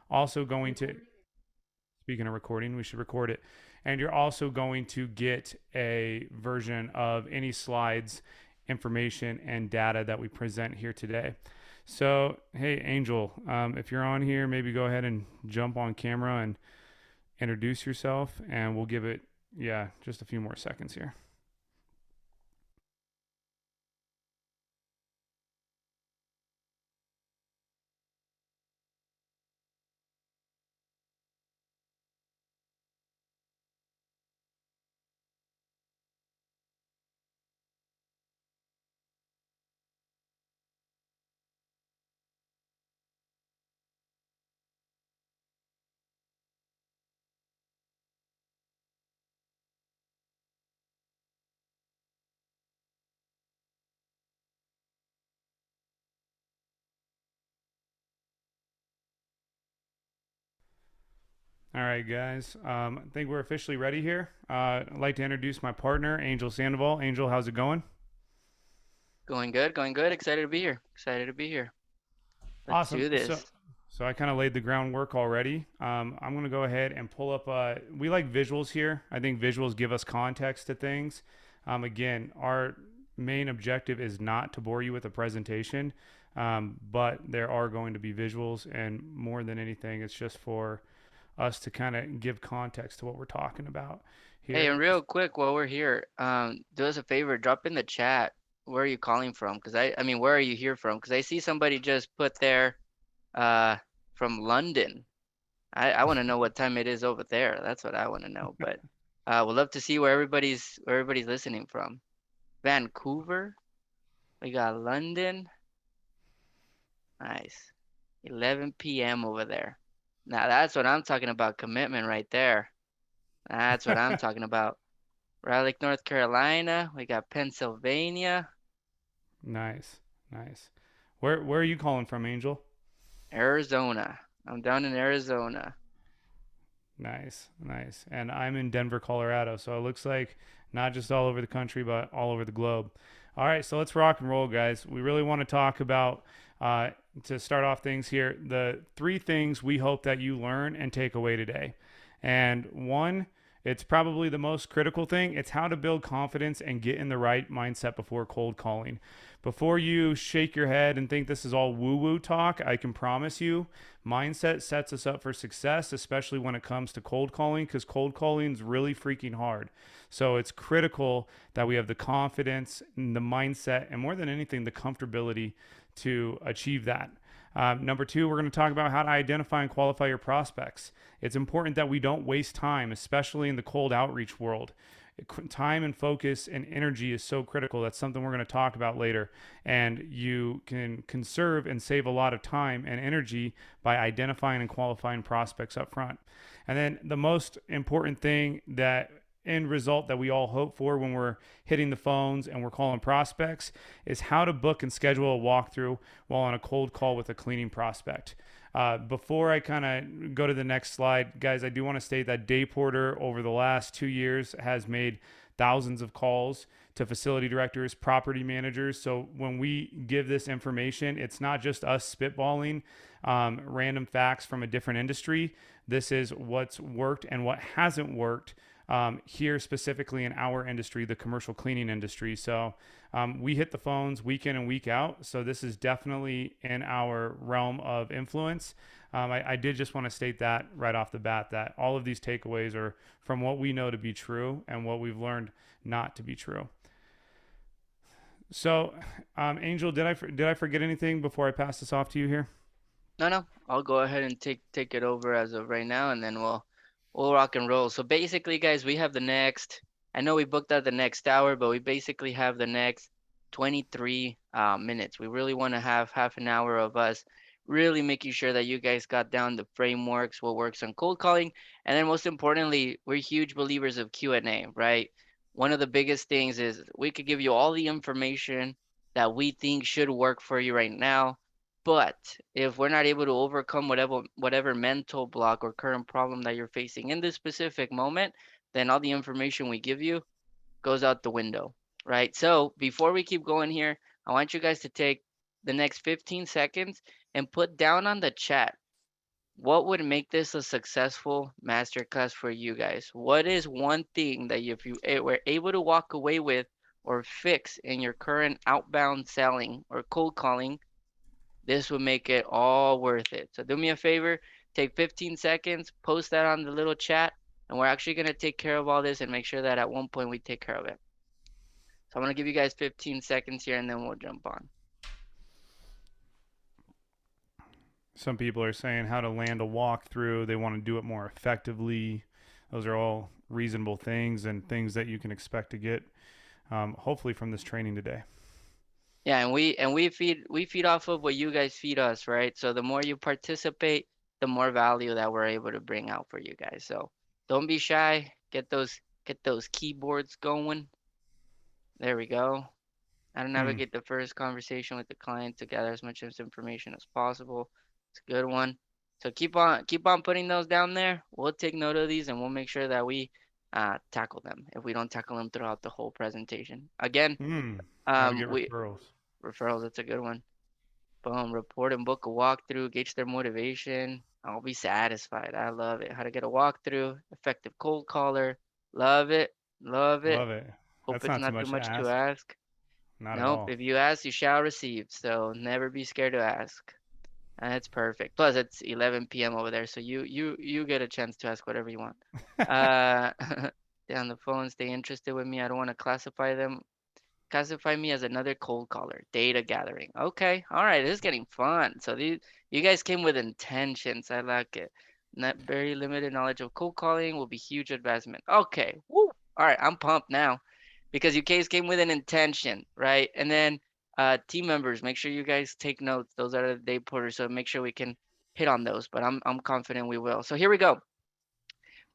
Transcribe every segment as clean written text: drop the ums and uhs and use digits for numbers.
also going to, speaking of recording, we should record it. And you're also going to get a version of any slides, information, and data that we present here today. So, hey, Angel, if you're on here, maybe go ahead and jump on camera and introduce yourself, and we'll give it, yeah, just a few more seconds here. All right, guys. I think we're officially ready here. I'd like to introduce my partner, Angel Sandoval. Angel, how's it going? Going good, going good. Excited to be here. Excited to be here. Let's Awesome. do So, this. so I kind of laid the groundwork already. I'm going to go ahead and pull up. We like visuals here. I think visuals give us context to things. Again, our main objective is not to bore you with a presentation, but there are going to be visuals, and more than anything, it's just for us to kind of give context to what we're talking about Hey, here. and real quick while we're here, do us a favor, drop in the chat. Where are you calling from? Because where are you here from? Because I see somebody just put there, uh, from London. I want to know what time it is over there. That's what I want to know. But, we'd love to see where everybody's listening from. Vancouver. We got London. Nice. 11 p.m. over there. Now that's what I'm talking about. Commitment right there. That's what I'm talking about. Raleigh, North Carolina. We got Pennsylvania, Nice, nice. Where are you calling from, Angel? Arizona. I'm down in Arizona. Nice, nice. And I'm in Denver, Colorado. So it looks like not just all over the country, but all over the globe. All right, so let's rock and roll, guys. We really want to talk about, to start off things here, the three things we hope that you learn and take away today. And one, it's probably the most critical thing. It's how to build confidence and get in the right mindset before cold calling. Before you shake your head and think this is all woo woo talk, I can promise you mindset sets us up for success, especially when it comes to cold calling, because cold calling is really freaking hard. So it's critical that we have the confidence, and the mindset, and more than anything, the comfortability to achieve that. Number two, we're going to talk about how to identify and qualify your prospects. It's important that we don't waste time, especially in the cold outreach world. Time and focus and energy is so critical. That's something we're going to talk about later. And you can conserve and save a lot of time and energy by identifying and qualifying prospects up front. And then the most important thing, that end result that we all hope for when we're hitting the phones and we're calling prospects, is how to book and schedule a walkthrough while on a cold call with a cleaning prospect. Before I kind of go to the next slide, guys, I do want to state that Day Porter over the last 2 years has made thousands of calls to facility directors, property managers. So when we give this information, it's not just us spitballing random facts from a different industry. This is what's worked and what hasn't worked here specifically in our industry, the commercial cleaning industry. So we hit the phones week in and week out. So this is definitely in our realm of influence. I did just want to state that right off the bat, that all of these takeaways are from what we know to be true and what we've learned not to be true. So, Angel, did I forget anything before I pass this off to you here? No, no. I'll go ahead and take it over as of right now, and then we'll rock and roll. So basically, guys, we have the next. I know we booked out the next hour, but we basically have the next 23 minutes. We really want to have half an hour of us really making sure that you guys got down the frameworks, what works on cold calling, and then most importantly, we're huge believers of Q&A, right? One of the biggest things is we could give you all the information that we think should work for you right now, but if we're not able to overcome whatever mental block or current problem that you're facing in this specific moment, then all the information we give you goes out the window, right? So before we keep going here, I want you guys to take the next 15 seconds and put down on the chat what would make this a successful masterclass for you guys? What is one thing that if you were able to walk away with or fix in your current outbound selling or cold calling, this would make it all worth it. So do me a favor, take 15 seconds, post that on the little chat, and we're actually going to take care of all this and make sure that at one point we take care of it. So I'm going to give you guys 15 seconds here and then we'll jump on. Some people are saying how to land a walkthrough. They want to do it more effectively. Those are all reasonable things and things that you can expect to get, hopefully, from this training today. Yeah, and we feed off of what you guys feed us, right? So the more you participate, the more value that we're able to bring out for you guys. So don't be shy. Get those keyboards going. There we go. How to Hmm. navigate the first conversation with the client to gather as much information as possible. It's a good one. So keep on putting those down there. We'll take note of these and we'll make sure that we tackle them if we don't tackle them throughout the whole presentation. Again, Hmm. How to get we referrals. referrals. That's a good one. Boom. Report and book a walkthrough. Gauge their motivation. I'll be satisfied. I love it. How to get a walkthrough. Effective cold caller. Love it. Love it. Love it. Hope That's it's not too not too much to much to ask. ask. Not at Nope. all. If you ask, you shall receive. So never be scared to ask. That's perfect. Plus, it's 11 p.m. over there, so you get a chance to ask whatever you want. Uh, stay on the phone. Stay interested with me. I don't want to classify me as another cold caller. Data gathering. Okay. All right. This is getting fun. So these you guys came with intentions. I like it. Not very limited knowledge of cold calling will be huge advancement. Okay. Woo. All right. I'm pumped now because you guys came with an intention, right? And then team members, make sure you guys take notes. Those are the day porters, so make sure we can hit on those. But I'm confident we will. So here we go.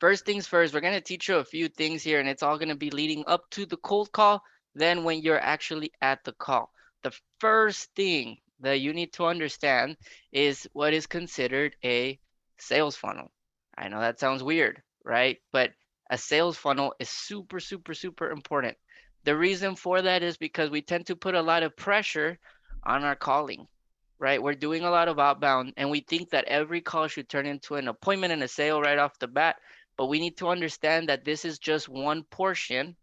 First things first, we're going to teach you a few things here, and it's all going to be leading up to the cold call, then when you're actually at the call. The first thing that you need to understand is what is considered a sales funnel. I know that sounds weird, right? But a sales funnel is super, super, super important. The reason for that is because we tend to put a lot of pressure on our calling, right? We're doing a lot of outbound, and we think that every call should turn into an appointment and a sale right off the bat, but we need to understand that this is just one portion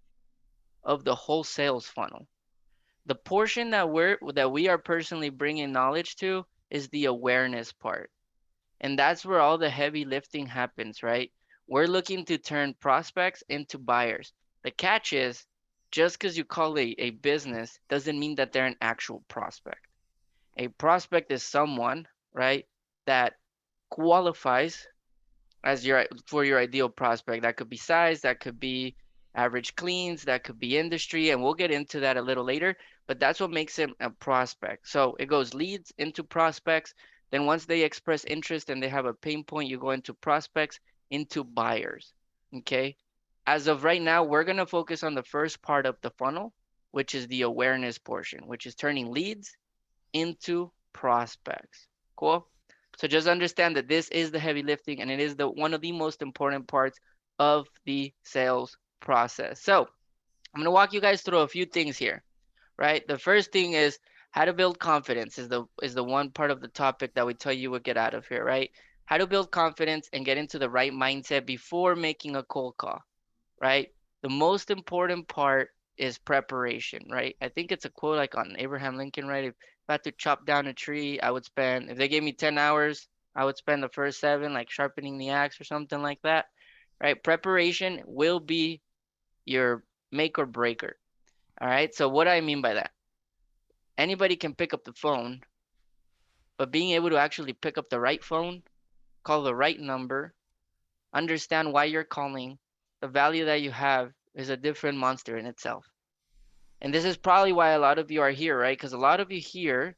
of the whole sales funnel. The portion that we are personally bringing knowledge to is the awareness part. And that's where all the heavy lifting happens, right? We're looking to turn prospects into buyers. The catch is just because you call a business doesn't mean that they're an actual prospect. A prospect is someone, right, that qualifies as your ideal prospect. That could be size, that could be average cleans, that could be industry, and we'll get into that a little later, but that's what makes him a prospect. So it goes leads into prospects, then once they express interest and they have a pain point, you go into prospects into buyers. Okay? As of right now, we're going to focus on the first part of the funnel, which is the awareness portion, which is turning leads into prospects. Cool? So just understand that this is the heavy lifting and it is the one of the most important parts of the sales process. So I'm gonna walk you guys through a few things here, right? The first thing is how to build confidence is the one part of the topic that we tell you would get out of here, right? How to build confidence and get into the right mindset before making a cold call, right? The most important part is preparation, right? I think it's a quote like on Abraham Lincoln, right? If I had to chop down a tree, I would spend, if they gave me 10 hours, I would spend the first seven like sharpening the axe or something like that, right? Preparation will be your make or breaker. All right. So, what do I mean by that? Anybody can pick up the phone, but being able to actually pick up the right phone, call the right number, understand why you're calling, the value that you have is a different monster in itself. And this is probably why a lot of you are here, right? Because a lot of you here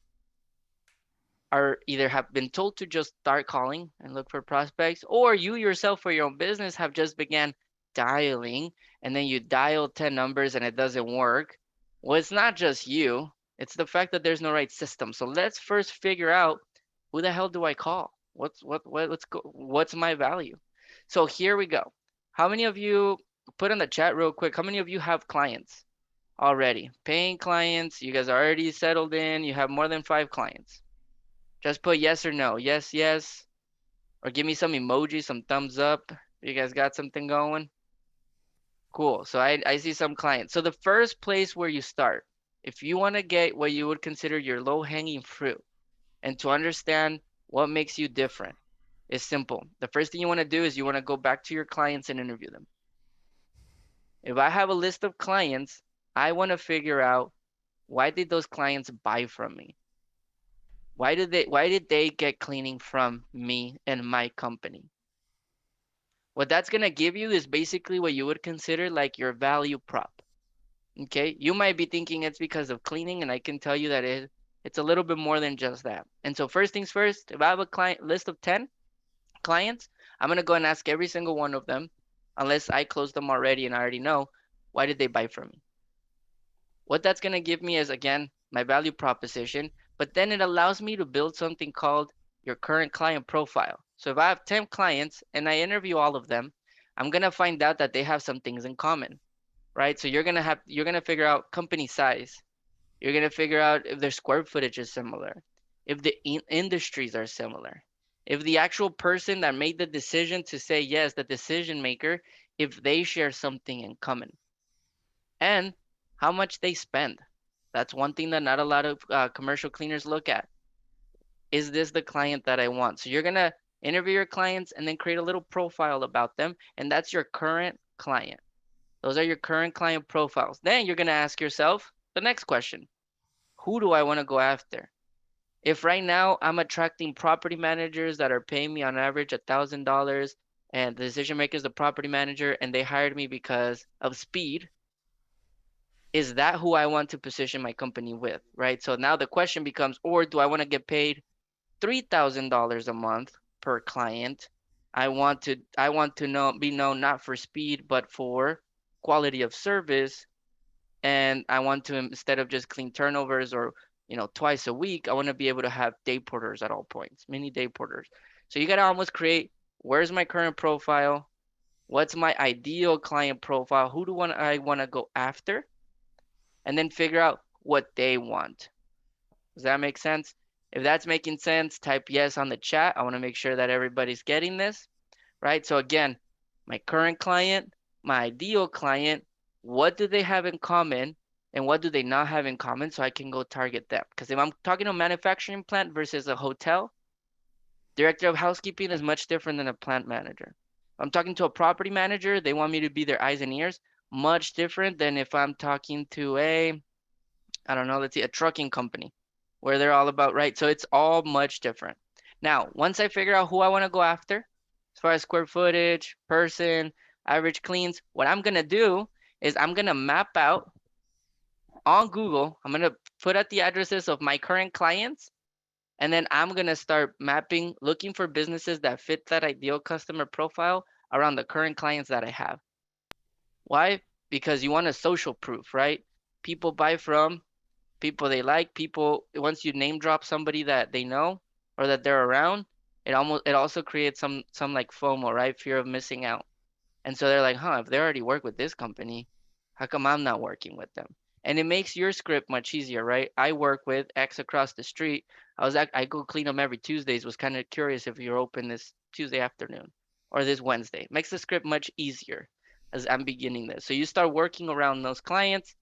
are either have been told to just start calling and look for prospects, or you yourself for your own business have just began dialing and then you dial 10 numbers and it doesn't work. Well, it's not just you, it's the fact that there's no right system. So let's first figure out who the hell do I call? What's my value? So here we go. How many of you put in the chat real quick? How many of you have clients already? Paying clients, you guys are already settled in, you have more than 5 clients. Just put yes or no. Yes, yes. Or give me some emojis, some thumbs up. You guys got something going? Cool. So I see some clients. So the first place where you start, if you want to get what you would consider your low-hanging fruit and to understand what makes you different, is simple. The first thing you want to do is you want to go back to your clients and interview them. If I have a list of clients, I want to figure out why did those clients buy from me? Why did they get cleaning from me and my company? What that's gonna give you is basically what you would consider like your value prop. Okay? You might be thinking it's because of cleaning, and I can tell you that it's a little bit more than just that. And so first things first, if I have a client list of 10 clients, I'm gonna go and ask every single one of them, unless I closed them already and I already know, why did they buy from me? What that's going to give me is, again, my value proposition, but then it allows me to build something called your current client profile. So if I have 10 clients and I interview all of them, I'm going to find out that they have some things in common, right? So you're going to figure out company size. You're going to figure out if their square footage is similar, if the industries are similar, if the actual person that made the decision to say yes, the decision maker, if they share something in common, and how much they spend. That's one thing that not a lot of commercial cleaners look at. Is this the client that I want? So you're gonna interview your clients and then create a little profile about them, and that's your current client. Those are your current client profiles. Then you're gonna ask yourself the next question: who do I want to go after? If right now I'm attracting property managers that are paying me on average $1,000, and the decision maker is the property manager, and they hired me because of speed, is that who I want to position my company with, right? So now the question becomes, or do I want to get paid $3,000 a month per client? I want to know be known not for speed but for quality of service, and I want to, instead of just clean turnovers or twice a week, I want to be able to have day porters at all points, mini day porters. So you got to almost create, where's my current profile? What's my ideal client profile? Who do I want to go after? And then figure out what they want. Does that make sense? If that's making sense, type yes on the chat. I want to make sure that everybody's getting this, right? So again, my current client, my ideal client, what do they have in common and what do they not have in common so I can go target them? Because if I'm talking to a manufacturing plant versus a hotel, director of housekeeping is much different than a plant manager. If I'm talking to a property manager, they want me to be their eyes and ears, much different than if I'm talking to I don't know, let's see, a trucking company where they're all about, right? So it's all much different. Now, once I figure out who I want to go after, as far as square footage, person, average cleans, what I'm going to do is I'm going to map out on Google, I'm going to put out the addresses of my current clients, and then I'm going to start mapping, looking for businesses that fit that ideal customer profile around the current clients that I have. Why? Because you want a social proof, right? People buy from people they like, people, once you name drop somebody that they know or that they're around, it also creates some like FOMO, right? Fear of missing out. And so they're like, huh, if they already work with this company, how come I'm not working with them? And it makes your script much easier, right? I work with X across the street. I go clean them every Tuesdays. Was kind of curious if you're open this Tuesday afternoon or this Wednesday. Makes the script much easier as I'm beginning this. So you start working around those clients,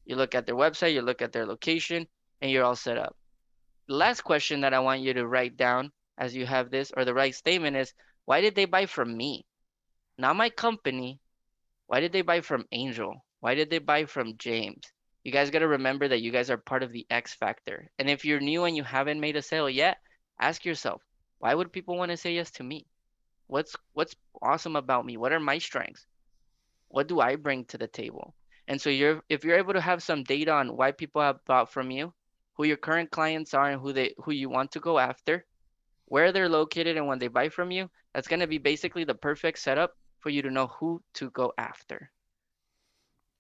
you look at their website, you look at their location, and you're all set up. The last question that I want you to write down as you have this, or the right statement is, why did they buy from me? Not my company. Why did they buy from Angel? Why did they buy from James? You guys got to remember that you guys are part of the X factor. And if you're new and you haven't made a sale yet, ask yourself, why would people want to say yes to me? What's awesome about me? What are my strengths? What do I bring to the table? And so if you're able to have some data on why people have bought from you, who your current clients are and who you want to go after, where they're located and when they buy from you, that's going to be basically the perfect setup for you to know who to go after.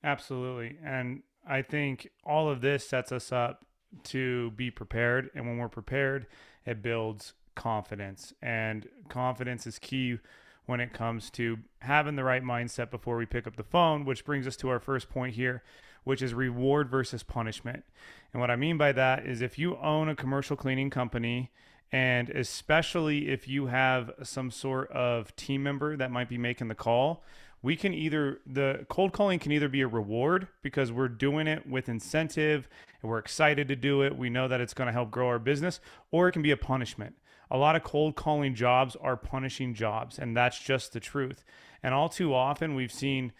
Absolutely. And I think all of this sets us up to be prepared. And when we're prepared, it builds confidence. And confidence is key when it comes to having the right mindset before we pick up the phone, which brings us to our first point here, which is reward versus punishment. And what I mean by that is if you own a commercial cleaning company And especially if you have some sort of team member that might be making the call, the cold calling can either be a reward because we're doing it with incentive and we're excited to do it. We know that it's going to help grow our business, or it can be a punishment. A lot of cold calling jobs are punishing jobs, and that's just the truth. And all too often, we've seen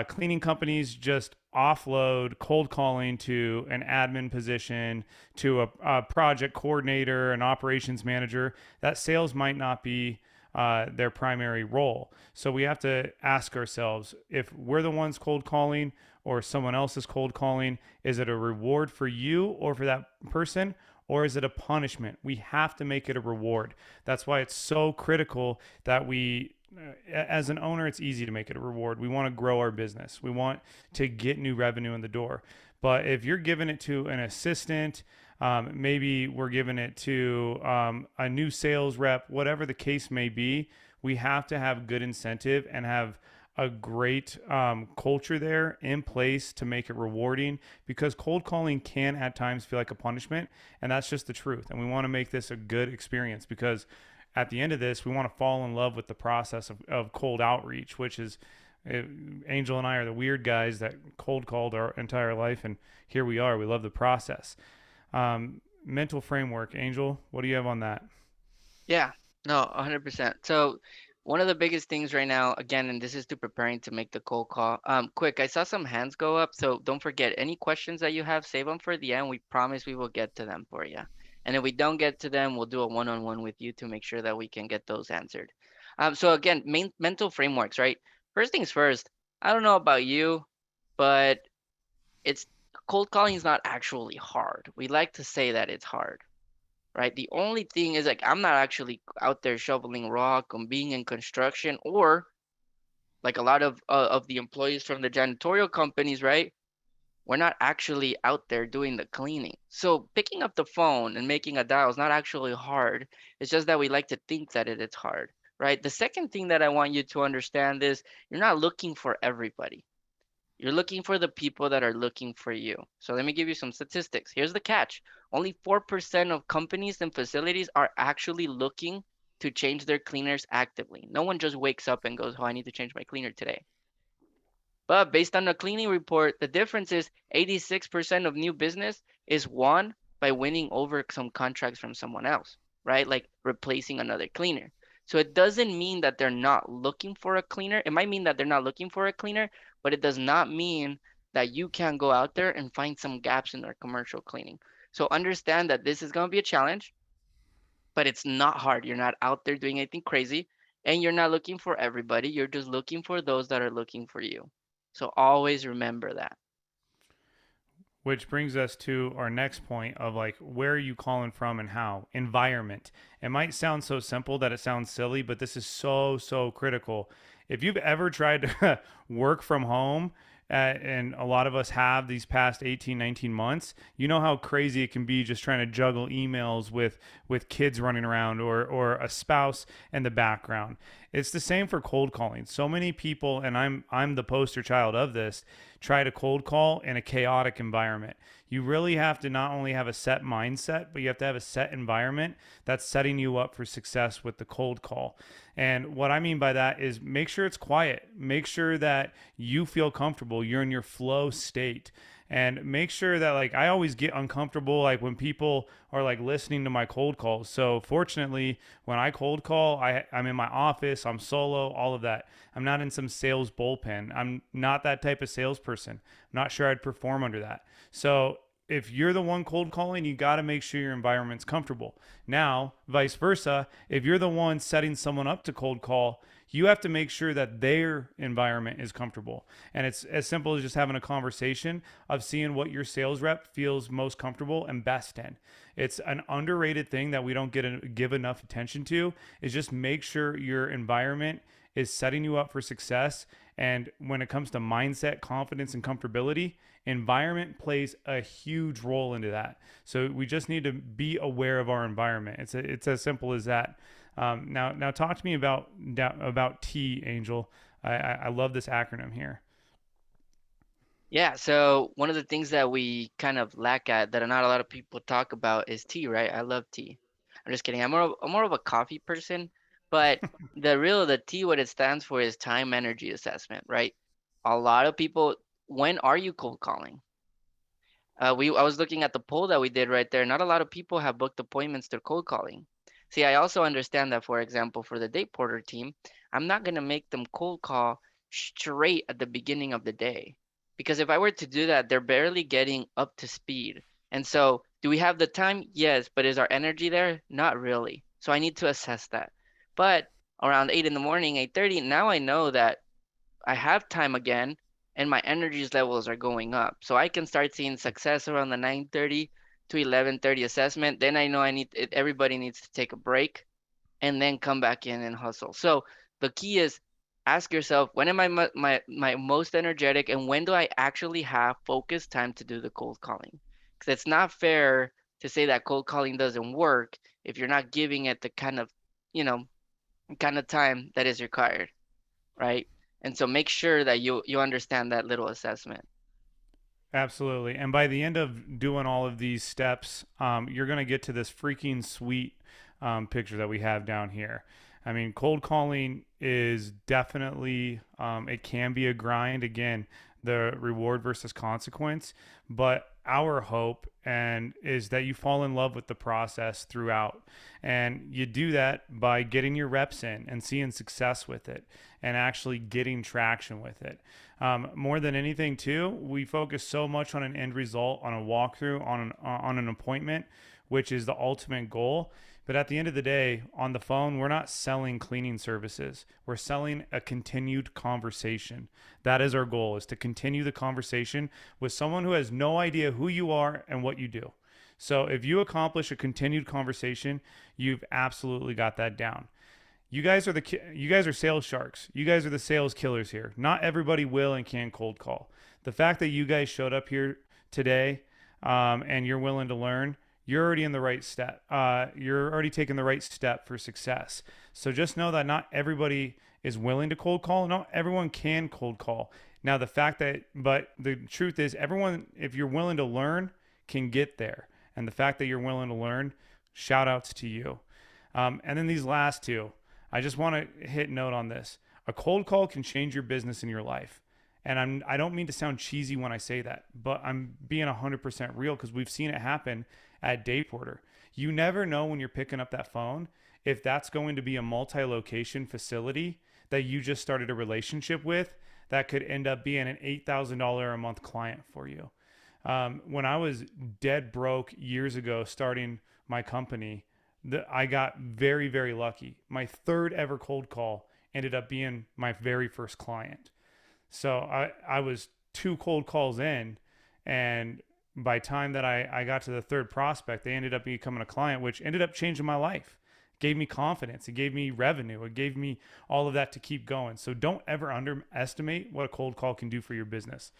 cleaning companies just offload cold calling to an admin position, to a project coordinator, an operations manager. That sales might not be their primary role. So we have to ask ourselves, if we're the ones cold calling or someone else is cold calling, is it a reward for you or for that person? Or is it a punishment? We have to make it a reward. That's why it's so critical that as an owner, it's easy to make it a reward. We want to grow our business, we want to get new revenue in the door. But if you're giving it to an assistant, maybe we're giving it to a new sales rep, whatever the case may be, we have to have good incentive and have a great culture there in place to make it rewarding, because cold calling can at times feel like a punishment, and that's just the truth. And we want to make this a good experience, because at the end of this, we want to fall in love with the process of cold outreach, which is Angel and I are the weird guys that cold called our entire life, and here we are. We love the process. Mental framework, Angel, what do you have on that? Yeah, no, 100%. So one of the biggest things right now, again, and this is to preparing to make the cold call. Quick, I saw some hands go up, so don't forget any questions that you have, save them for the end. We promise we will get to them for you. And if we don't get to them, we'll do a one-on-one with you to make sure that we can get those answered. So again, mental frameworks, right? First things first, I don't know about you, but it's cold calling is not actually hard. We like to say that it's hard, right? The only thing is like I'm not actually out there shoveling rock. I'm being in construction, or like a lot of the employees from the janitorial companies, right? We're not actually out there doing the cleaning. So picking up the phone and making a dial is not actually hard. It's just that we like to think that it is hard, right? The second thing that I want you to understand is you're not looking for everybody. You're looking for the people that are looking for you. So let me give you some statistics. Here's the catch. Only 4% of companies and facilities are actually looking to change their cleaners actively. No one just wakes up and goes, "Oh, I need to change my cleaner today." But based on the cleaning report, the difference is 86% of new business is won by winning over some contracts from someone else, right? Like replacing another cleaner. So it doesn't mean that they're not looking for a cleaner. It might mean that they're not looking for a cleaner, but it does not mean that you can't go out there and find some gaps in their commercial cleaning. So understand that this is going to be a challenge, but it's not hard. You're not out there doing anything crazy, and you're not looking for everybody. You're just looking for those that are looking for you. So always remember that. Which brings us to our next point of like, where are you calling from and how? Environment. It might sound so simple that it sounds silly, but this is so critical. If you've ever tried to work from home, and a lot of us have these past 18, 19 months, you know how crazy it can be just trying to juggle emails with kids running around, or a spouse in the background. It's the same for cold calling. So many people, and I'm the poster child of this, try to cold call in a chaotic environment. You really have to not only have a set mindset, but you have to have a set environment that's setting you up for success with the cold call. And what I mean by that is, make sure it's quiet. Make sure that you feel comfortable. You're in your flow state. And make sure that, like, I always get uncomfortable like when people are like listening to my cold calls. So fortunately, when I cold call, I'm in my office, I'm solo, all of that. I'm not in some sales bullpen. I'm not that type of salesperson. I'm not sure I'd perform under that. So if you're the one cold calling, you got to make sure your environment's comfortable. Now, vice versa, if you're the one setting someone up to cold call, you have to make sure that their environment is comfortable. And it's as simple as just having a conversation of seeing what your sales rep feels most comfortable and best in. It's an underrated thing that we don't give enough attention to, is just make sure your environment is setting you up for success. And when it comes to mindset, confidence, and comfortability, environment plays a huge role into that. So we just need to be aware of our environment. It's as simple as that. Now talk to me about T, Angel. I love this acronym here. Yeah, so one of the things that we kind of lack at that not a lot of people talk about is tea, right? I love tea. I'm just kidding. I'm more of a coffee person, but the T, what it stands for is time energy assessment, right? A lot of people, when are you cold calling? I was looking at the poll that we did right there. Not a lot of people have booked appointments through cold calling. See, I also understand that, for example, for the day porter team, I'm not gonna make them cold call straight at the beginning of the day, because if I were to do that, they're barely getting up to speed. And so, do we have the time? Yes, but is our energy there? Not really. So I need to assess that. But around 8 in the morning, 8:30, now I know that I have time again and my energies levels are going up. So I can start seeing success around the 9:30 to 11:30 assessment. Then I know everybody needs to take a break and then come back in and hustle. So the key is ask yourself, when am I my most energetic and when do I actually have focused time to do the cold calling? Because it's not fair to say that cold calling doesn't work if you're not giving it the kind of, you know, kind of time that is required, right? And so make sure that you understand that little assessment. Absolutely. And by the end of doing all of these steps, you're going to get to this freaking sweet picture that we have down here. I mean, cold calling is definitely, it can be a grind. Again, the reward versus consequence. But our hope and is that you fall in love with the process throughout, and you do that by getting your reps in and seeing success with it and actually getting traction with it. More than anything, too, we focus so much on an end result, on a walkthrough, on an appointment, which is the ultimate goal. But at the end of the day, on the phone, we're not selling cleaning services. We're selling a continued conversation. That is our goal, is to continue the conversation with someone who has no idea who you are and what you do. So if you accomplish a continued conversation, you've absolutely got that down. You guys are sales sharks. You guys are the sales killers here. Not everybody will and can cold call. The fact that you guys showed up here today, and you're willing to learn, you're already in the right step. You're already taking the right step for success. So just know that not everybody is willing to cold call. Not everyone can cold call. Now but the truth is, everyone, if you're willing to learn, can get there. And the fact that you're willing to learn, shout outs to you. And then these last two, I just want to hit note on this. A cold call can change your business in your life. And I don't mean to sound cheesy when I say that, but I'm being 100% real because we've seen it happen at Day Porter. You never know when you're picking up that phone if that's going to be a multi-location facility that you just started a relationship with that could end up being an $8,000 a month client for you. When I was dead broke years ago starting my company, I got very, very lucky. My third ever cold call ended up being my very first client. So I was two cold calls in, and by the time that I got to the third prospect, they ended up becoming a client, which ended up changing my life. It gave me confidence. It gave me revenue. It gave me all of that to keep going. So don't ever underestimate what a cold call can do for your business.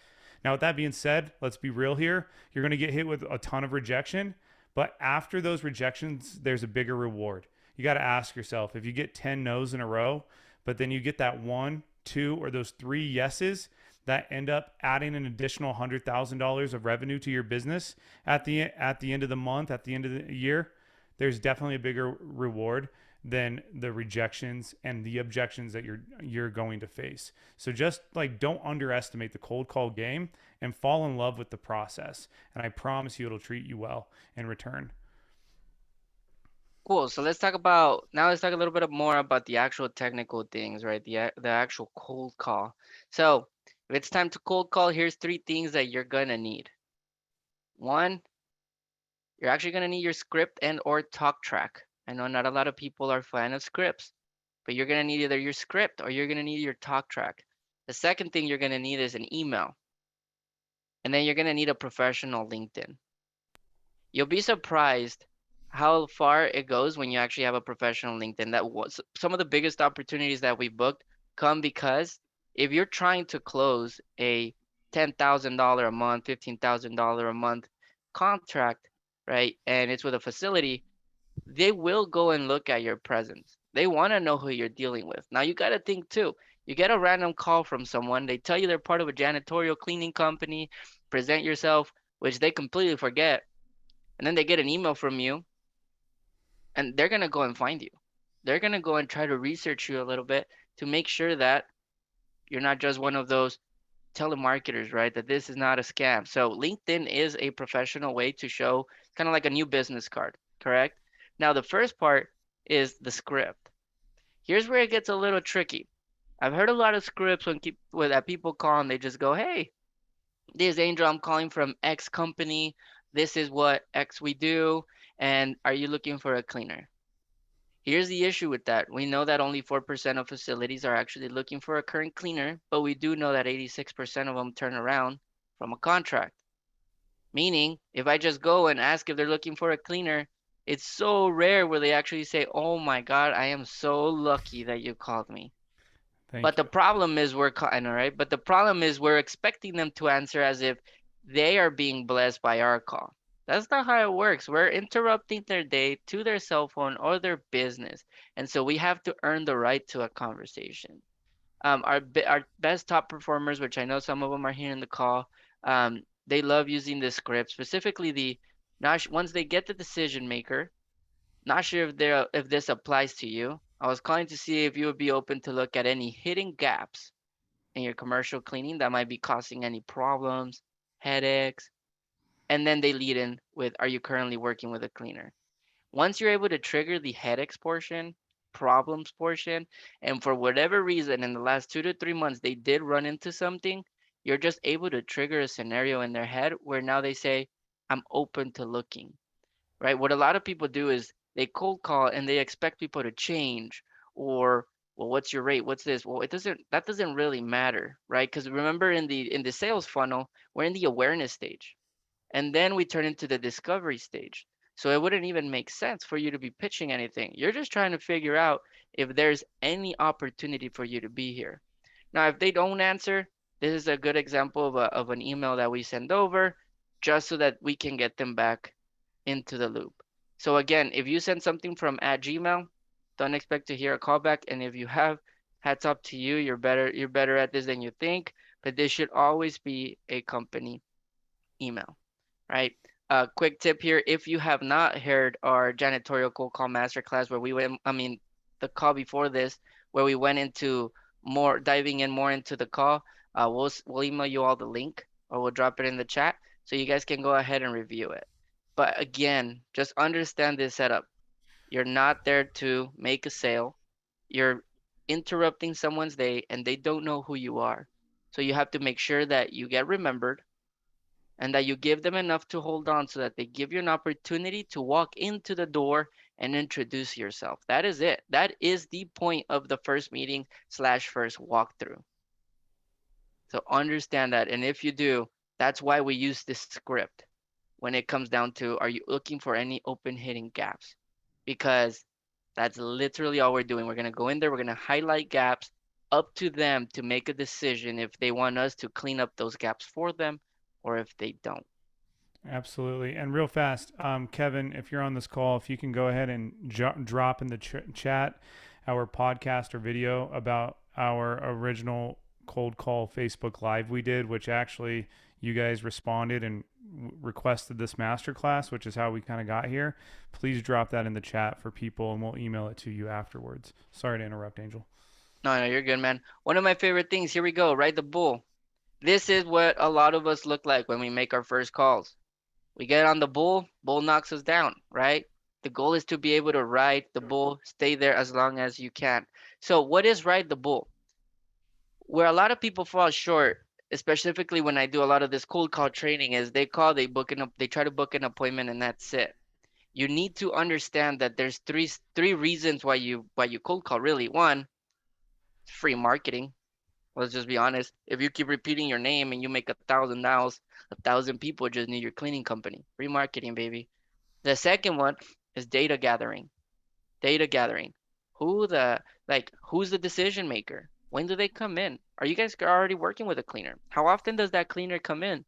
Now, with that being said, let's be real here. You're going to get hit with a ton of rejection, but after those rejections, there's a bigger reward. You got to ask yourself, if you get 10 no's in a row, but then you get that one, two, or those three yeses that end up adding an additional $100,000 of revenue to your business at the end of the month, at the end of the year, there's definitely a bigger reward than the rejections and the objections that you're going to face. So just like, don't underestimate the cold call game and fall in love with the process. And I promise you it'll treat you well in return. Cool. So let's talk a little bit more about the actual technical things, right? The actual cold call. So if it's time to cold call, here's three things that you're gonna need. One, you're actually gonna need your script and or talk track. I know not a lot of people are fan of scripts, but you're gonna need either your script or you're gonna need your talk track. The second thing you're gonna need is an email, and then you're gonna need a professional LinkedIn. You'll be surprised how far it goes when you actually have a professional LinkedIn. That was some of the biggest opportunities that we booked come because if you're trying to close a $10,000 a month, $15,000 a month contract, right, and it's with a facility, they will go and look at your presence. They want to know who you're dealing with. Now you got to think too. You get a random call from someone, they tell you they're part of a janitorial cleaning company, present yourself, which they completely forget, and then they get an email from you and they're gonna go and find you. They're gonna go and try to research you a little bit to make sure that you're not just one of those telemarketers, right? That this is not a scam. So LinkedIn is a professional way to show kind of like a new business card, correct? Now the first part is the script. Here's where it gets a little tricky. I've heard a lot of scripts when that people call and they just go, "Hey, this is Angel. I'm calling from X company. This is what X we do, and are you looking for a cleaner?" Here's the issue with that. We know that only 4% of facilities are actually looking for a current cleaner, but we do know that 86% of them turn around from a contract. Meaning, if I just go and ask if they're looking for a cleaner, it's so rare where they actually say, "Oh my God, I am so lucky that you called me." But Thank the you. problem is I know, right? But the problem is we're expecting them to answer as if they are being blessed by our call. That's not how it works. We're interrupting their day to their cell phone or their business. And so we have to earn the right to a conversation. Our best top performers, which I know some of them are here in the call, they love using the script, specifically the not once they get the decision maker. Not sure if this applies to you. I was calling to see if you would be open to look at any hidden gaps in your commercial cleaning that might be causing any problems, headaches, and then they lead in with, "Are you currently working with a cleaner?" Once you're able to trigger the headaches portion, problems portion, and for whatever reason in the last 2 to 3 months they did run into something, you're just able to trigger a scenario in their head where now they say, "I'm open to looking." Right? What a lot of people do is they cold call and they expect people to change or, "Well, what's your rate? What's this?" Well, that doesn't really matter, right? Because remember in the sales funnel, we're in the awareness stage and then we turn into the discovery stage. So it wouldn't even make sense for you to be pitching anything. You're just trying to figure out if there's any opportunity for you to be here. Now, if they don't answer, this is a good example of an email that we send over just so that we can get them back into the loop. So again, if you send something from at Gmail, don't expect to hear a callback. And if you have, hats up to you. You're better at this than you think. But this should always be a company email, right? Quick tip here: if you have not heard our Janitorial Cold Call Masterclass, where we went, I mean, the call before this, where we went into more diving in more into the call, we'll email you all the link or we'll drop it in the chat so you guys can go ahead and review it. But again, just understand this setup. You're not there to make a sale. You're interrupting someone's day and they don't know who you are. So you have to make sure that you get remembered and that you give them enough to hold on so that they give you an opportunity to walk into the door and introduce yourself. That is it. That is the point of the first meeting slash first walkthrough. So understand that. And if you do, that's why we use this script when it comes down to, are you looking for any open hidden gaps? Because that's literally all we're doing. We're going to go in there, we're going to highlight gaps, up to them to make a decision if they want us to clean up those gaps for them or if they don't. Absolutely. And real fast, Kevin, if you're on this call, if you can go ahead and drop in the chat our podcast or video about our original cold call Facebook Live we did, which actually you guys responded and requested this masterclass, which is how we kind of got here. Please drop that in the chat for people and we'll email it to you afterwards. Sorry to interrupt, Angel. No, no, you're good, man. One of my favorite things, here we go, ride the bull. This is what a lot of us look like when we make our first calls. We get on the bull, bull knocks us down, right? The goal is to be able to ride the bull, stay there as long as you can. So, what is ride the bull? Where a lot of people fall short, specifically when I do a lot of this cold call training, is they book they try to book an appointment and that's it. You need to understand that there's three reasons why you cold call really. One, free marketing. Let's just be honest. If you keep repeating your name and you make 1,000 dials, 1,000 people just need your cleaning company. Free marketing, baby. The second one is data gathering. Data gathering. Who the who's the decision maker? When do they come in? Are you guys already working with a cleaner? How often does that cleaner come in?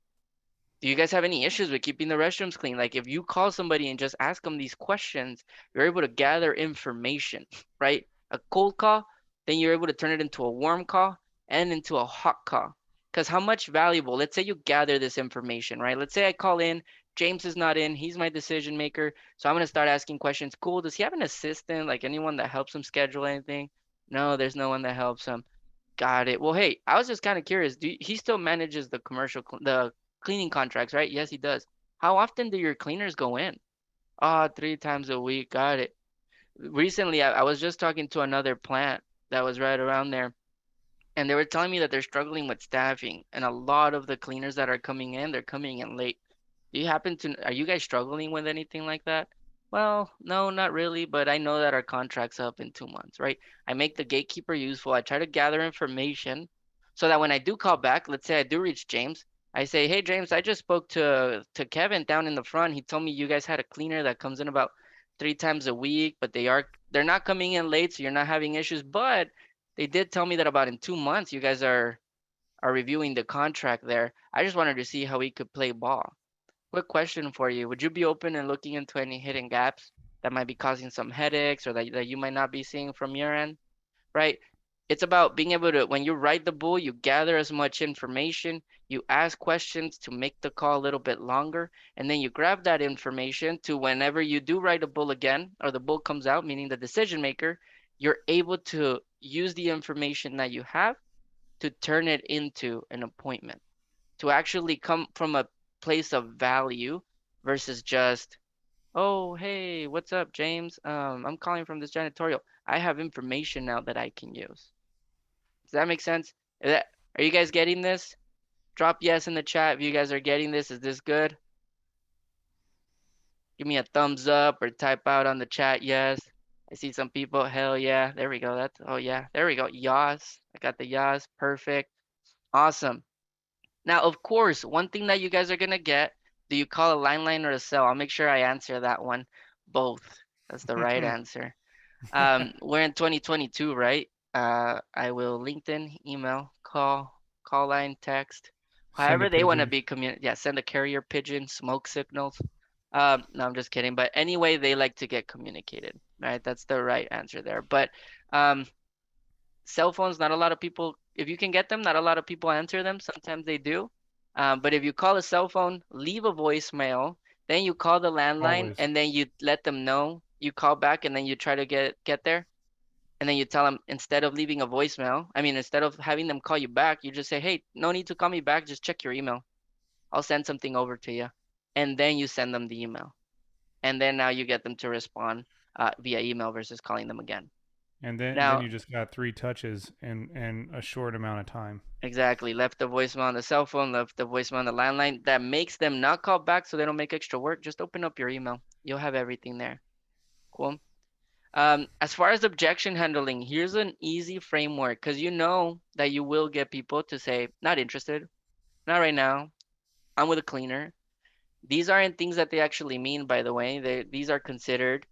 Do you guys have any issues with keeping the restrooms clean? Like if you call somebody and just ask them these questions, you're able to gather information, right? A cold call, then you're able to turn it into a warm call and into a hot call. Because how much valuable, let's say you gather this information, right? Let's say I call in James is not in. He's my decision maker. So I'm gonna start asking questions. Cool. Does he have an assistant, like anyone that helps him schedule anything? No, there's no one that helps him. Got it. Well, hey, I was just kind of curious. He still manages the the cleaning contracts, right? Yes, he does. How often do your cleaners go in? Ah, 3 times a week. Got it. Recently, I was just talking to another plant that was right around there, and they were telling me that they're struggling with staffing, and a lot of the cleaners that are coming in, they're coming in late. Do you happen to, are you guys struggling with anything like that? Well, no, not really, but I know that our contract's up in 2 months, right? I make the gatekeeper useful. I try to gather information so that when I do call back, let's say I do reach James, I say, "Hey James, I just spoke to Kevin down in the front. He told me you guys had a cleaner that comes in about 3 times a week, but they're not coming in late, so you're not having issues. But they did tell me that about in 2 months you guys are reviewing the contract there. I just wanted to see how we could play ball." Quick question for you. Would you be open and looking into any hidden gaps that might be causing some headaches or that you might not be seeing from your end? Right? It's about being able to, when you write the bull, you gather as much information, you ask questions to make the call a little bit longer, and then you grab that information to whenever you do write a bull again, or the bull comes out, meaning the decision maker, you're able to use the information that you have to turn it into an appointment, to actually come from a place of value versus just, "Oh, hey, what's up, James? I'm calling from this janitorial. I have information now that I can use." Does that make sense? Are you guys getting this? Drop yes in the chat if you guys are getting this. Is this good? Give me a thumbs up or type out on the chat yes. I see some people. Hell yeah. There we go. That's, oh yeah. There we go. Yas. I got the yas. Perfect. Awesome. Now, of course, one thing that you guys are gonna get, do you call a landline or a cell? I'll make sure I answer that one. Both. That's the right answer. We're in 2022, right? I will LinkedIn, email, call line, text, Send a however they want to pigeon. be yeah, send a carrier pigeon, smoke signals. No, I'm just kidding. But anyway, they like to get communicated, right? That's the right answer there. But um, cell phones, not a lot of people, if you can get them, not a lot of people answer them. Sometimes they do. But if you call a cell phone, leave a voicemail, then you call the landline Always. and then you let them know you call back and then you try to get there. And then you tell them, instead of leaving a voicemail, I mean, instead of having them call you back, you just say, "Hey, no need to call me back. Just check your email. I'll send something over to you." And then you send them the email. And then now you get them to respond via email versus calling them again. And then Now, you just got 3 touches in a short amount of time. exactly. Left the voicemail on the cell phone, left the voicemail on the landline. That makes them not call back so they don't make extra work. Just open up your email. You'll have everything there. Cool. As far as objection handling, here's an easy framework because you know that you will get people to say, "Not interested, not right now. I'm with a cleaner." These aren't things that they actually mean, by the way. These are considered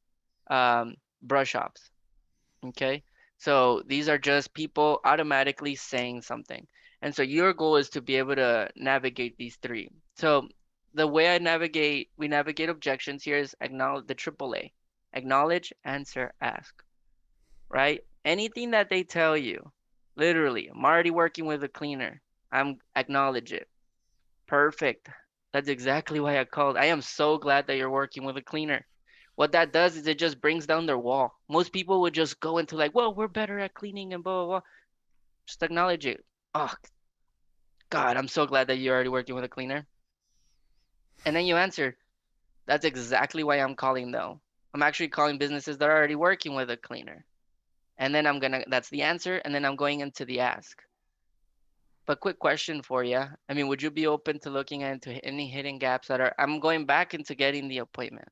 brush offs. Okay. So these are just people automatically saying something. And so your goal is to be able to navigate these three. So the way we navigate objections here is acknowledge the triple A. Acknowledge, answer, ask, right? Anything that they tell you, literally, "I'm already working with a cleaner." I'm acknowledge it. Perfect. That's exactly why I called. I am so glad that you're working with a cleaner. What that does is it just brings down their wall. Most people would just go into like, "Well, we're better at cleaning and blah, blah, blah." Just acknowledge it. "Oh, God, I'm so glad that you're already working with a cleaner." And then you answer, "That's exactly why I'm calling though. I'm actually calling businesses that are already working with a cleaner." And then that's the answer. And then I'm going into the ask. But quick question for you. I mean, would you be open to looking into any hidden gaps that are, I'm going back into getting the appointment.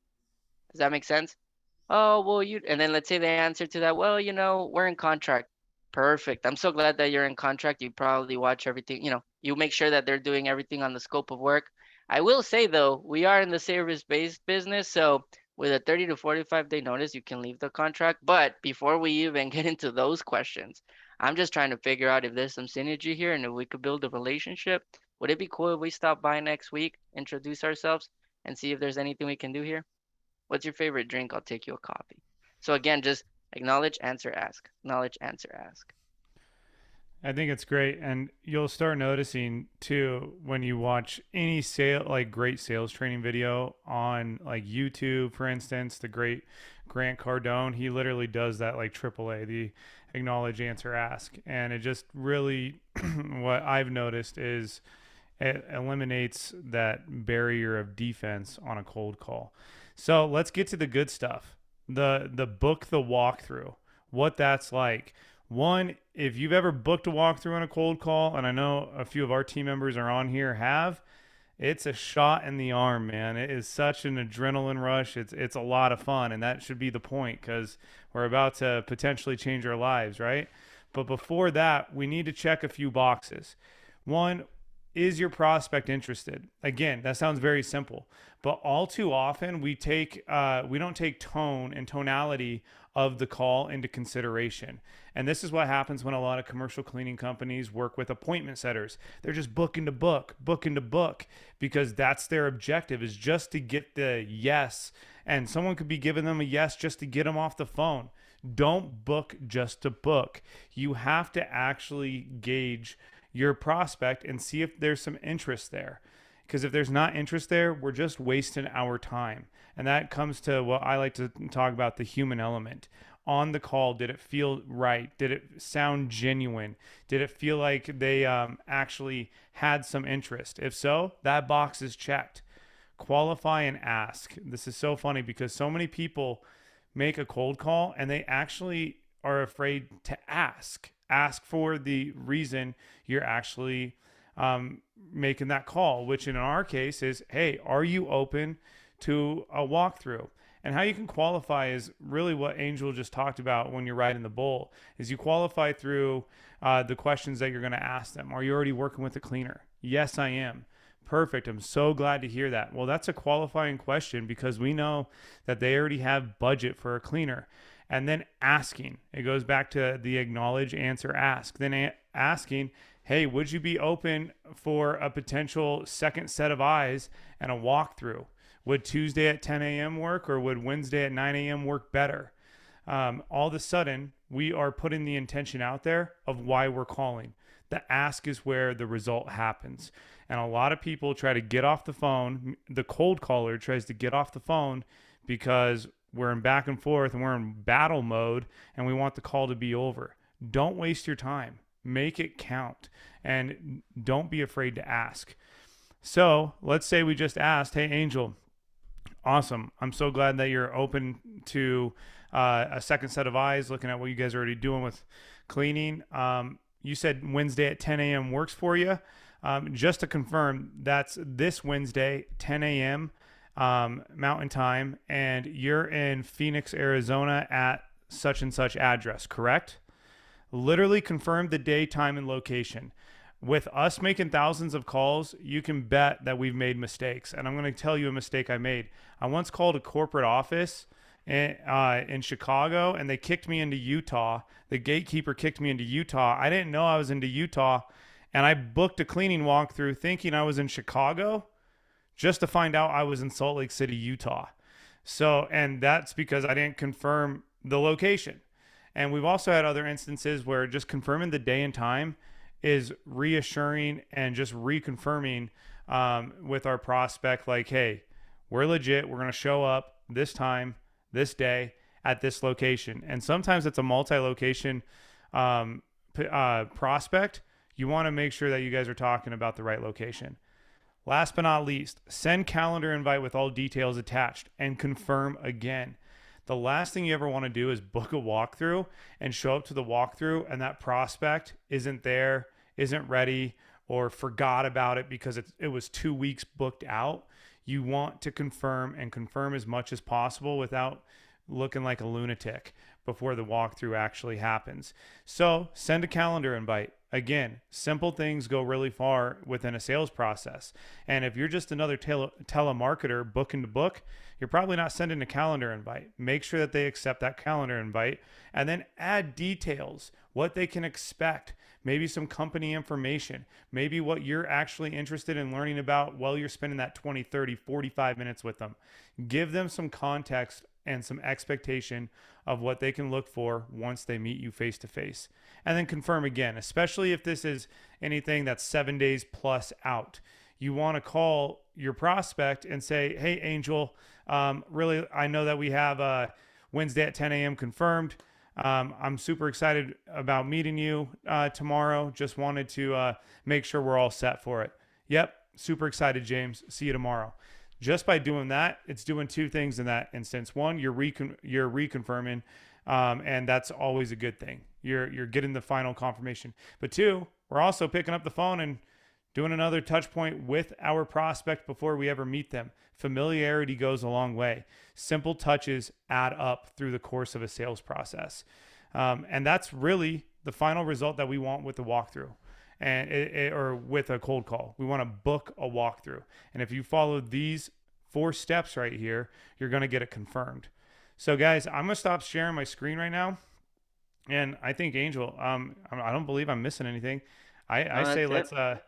Does that make sense? "Oh, well, and then let's say the answer to that, "Well, we're in contract." Perfect. I'm so glad that you're in contract. You probably watch everything, you make sure that they're doing everything on the scope of work. I will say though, we are in the service-based business, so with a 30 to 45 day notice, you can leave the contract. But before we even get into those questions, I'm just trying to figure out if there's some synergy here and if we could build a relationship. Would it be cool if we stop by next week, introduce ourselves, and see if there's anything we can do here? What's your favorite drink? I'll take you a coffee. So again, just acknowledge, answer, ask. Acknowledge, answer, ask. I think it's great, and you'll start noticing too when you watch any great sales training video on like YouTube, for instance. The great Grant Cardone, he literally does that like AAA, the acknowledge, answer, ask, and it just really what I've noticed is it eliminates that barrier of defense on a cold call. So let's get to the good stuff. The book the walkthrough, what that's like. One, if you've ever booked a walkthrough on a cold call, and I know a few of our team members are on here have, it's a shot in the arm, man. It is such an adrenaline rush. It's a lot of fun, and that should be the point because we're about to potentially change our lives, right? But before that, we need to check a few boxes. One, is your prospect interested? Again, that sounds very simple, but all too often we don't take tone and tonality of the call into consideration. And this is what happens when a lot of commercial cleaning companies work with appointment setters. They're just booking to book, because that's their objective, is just to get the yes. And someone could be giving them a yes just to get them off the phone. Don't book just to book. You have to actually gauge your prospect and see if there's some interest there. Because if there's not interest there, we're just wasting our time. And that comes to what I like to talk about, the human element. On the call, did it feel right? Did it sound genuine? Did it feel like they actually had some interest? If so, that box is checked. Qualify and ask. This is so funny because so many people make a cold call and they actually are afraid to ask. Ask for the reason you're actually making that call, which in our case is, hey, are you open to a walkthrough? And how you can qualify is really what Angel just talked about when you're riding the bull, is you qualify through the questions that you're going to ask them. Are you already working with a cleaner? Yes, I am. Perfect. I'm so glad to hear that. Well, that's a qualifying question because we know that they already have budget for a cleaner. And then asking, it goes back to the acknowledge, answer, ask. Then asking, hey, would you be open for a potential second set of eyes and a walkthrough? Would Tuesday at 10 a.m. work, or would Wednesday at 9 a.m. work better? All of a sudden, we are putting the intention out there of why we're calling. The ask is where the result happens. And a lot of people try to get off the phone. The cold caller tries to get off the phone because we're in back and forth and we're in battle mode and we want the call to be over. Don't waste your time. Make it count. And don't be afraid to ask. So let's say we just asked, hey, Angel, awesome. I'm so glad that you're open to a second set of eyes, looking at what you guys are already doing with cleaning. You said Wednesday at 10 a.m. works for you. Just to confirm, that's this Wednesday, 10 a.m. Mountain Time, and you're in Phoenix, Arizona at such and such address, correct? Literally confirm the day, time, and location. With us making thousands of calls, you can bet that we've made mistakes. And I'm going to tell you a mistake I made. I once called a corporate office in Chicago, and they kicked me into Utah. The gatekeeper kicked me into Utah. I didn't know I was into Utah, and I booked a cleaning walkthrough thinking I was in Chicago, just to find out I was in Salt Lake City, Utah. So, and that's because I didn't confirm the location. And we've also had other instances where just confirming the day and time is reassuring and just reconfirming with our prospect, like, hey, we're legit. We're going to show up this time, this day, at this location. And sometimes it's a multi-location prospect. You want to make sure that you guys are talking about the right location. Last but not least, send calendar invite with all details attached and confirm again. The last thing you ever want to do is book a walkthrough and show up to the walkthrough and that prospect isn't there, isn't ready, or forgot about it because it was 2 weeks booked out. You want to confirm and confirm as much as possible without looking like a lunatic before the walkthrough actually happens. So send a calendar invite. Again, simple things go really far within a sales process. And if you're just another telemarketer booking to book, you're probably not sending a calendar invite. Make sure that they accept that calendar invite and then add details, what they can expect, maybe some company information, maybe what you're actually interested in learning about while you're spending that 20, 30, 45 minutes with them. Give them some context and some expectation of what they can look for once they meet you face to face. And then confirm again, especially if this is anything that's 7 days plus out. You want to call your prospect and say, hey, Angel, really, I know that we have Wednesday at 10 a.m. confirmed. I'm super excited about meeting you tomorrow. Just wanted to make sure we're all set for it. Yep, super excited, James. See you tomorrow. Just by doing that, it's doing two things in that instance. One, you're reconfirming, and that's always a good thing. You're getting the final confirmation. But two, we're also picking up the phone and doing another touch point with our prospect before we ever meet them. Familiarity goes a long way. Simple touches add up through the course of a sales process. And that's really the final result that we want with the walkthrough and or with a cold call. We want to book a walkthrough. And if you follow these 4 steps right here, you're going to get it confirmed. So guys, I'm going to stop sharing my screen right now. And I think Angel, I don't believe I'm missing anything. I No, say that's it.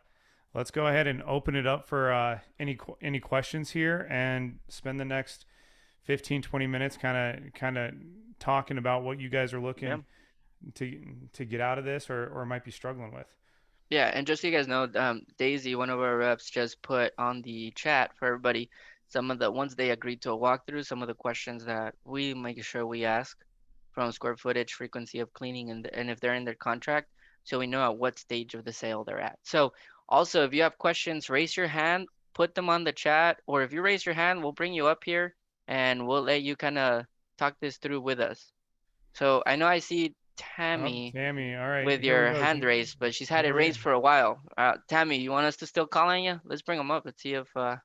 let's go ahead and open it up for any questions here and spend the next 15 20 minutes kind of talking about what you guys are Yeah. looking to get out of this or might be struggling with. Yeah, and just so you guys know, Daisy, one of our reps, just put on the chat for everybody some of the once they agreed to a walkthrough, some of the questions that we make sure we ask from square footage, frequency of cleaning, and if they're in their contract, so we know at what stage of the sale they're at. So also, if you have questions, raise your hand, put them on the chat, or if you raise your hand, we'll bring you up here and we'll let you kind of talk this through with us. So I know I see Oh, Tammy Tammy, all right, with here we your go. hand raised, but she's had it Here we raised for a while. Tammy, you want us to still call on you? Let's bring them up. Let's see Okay.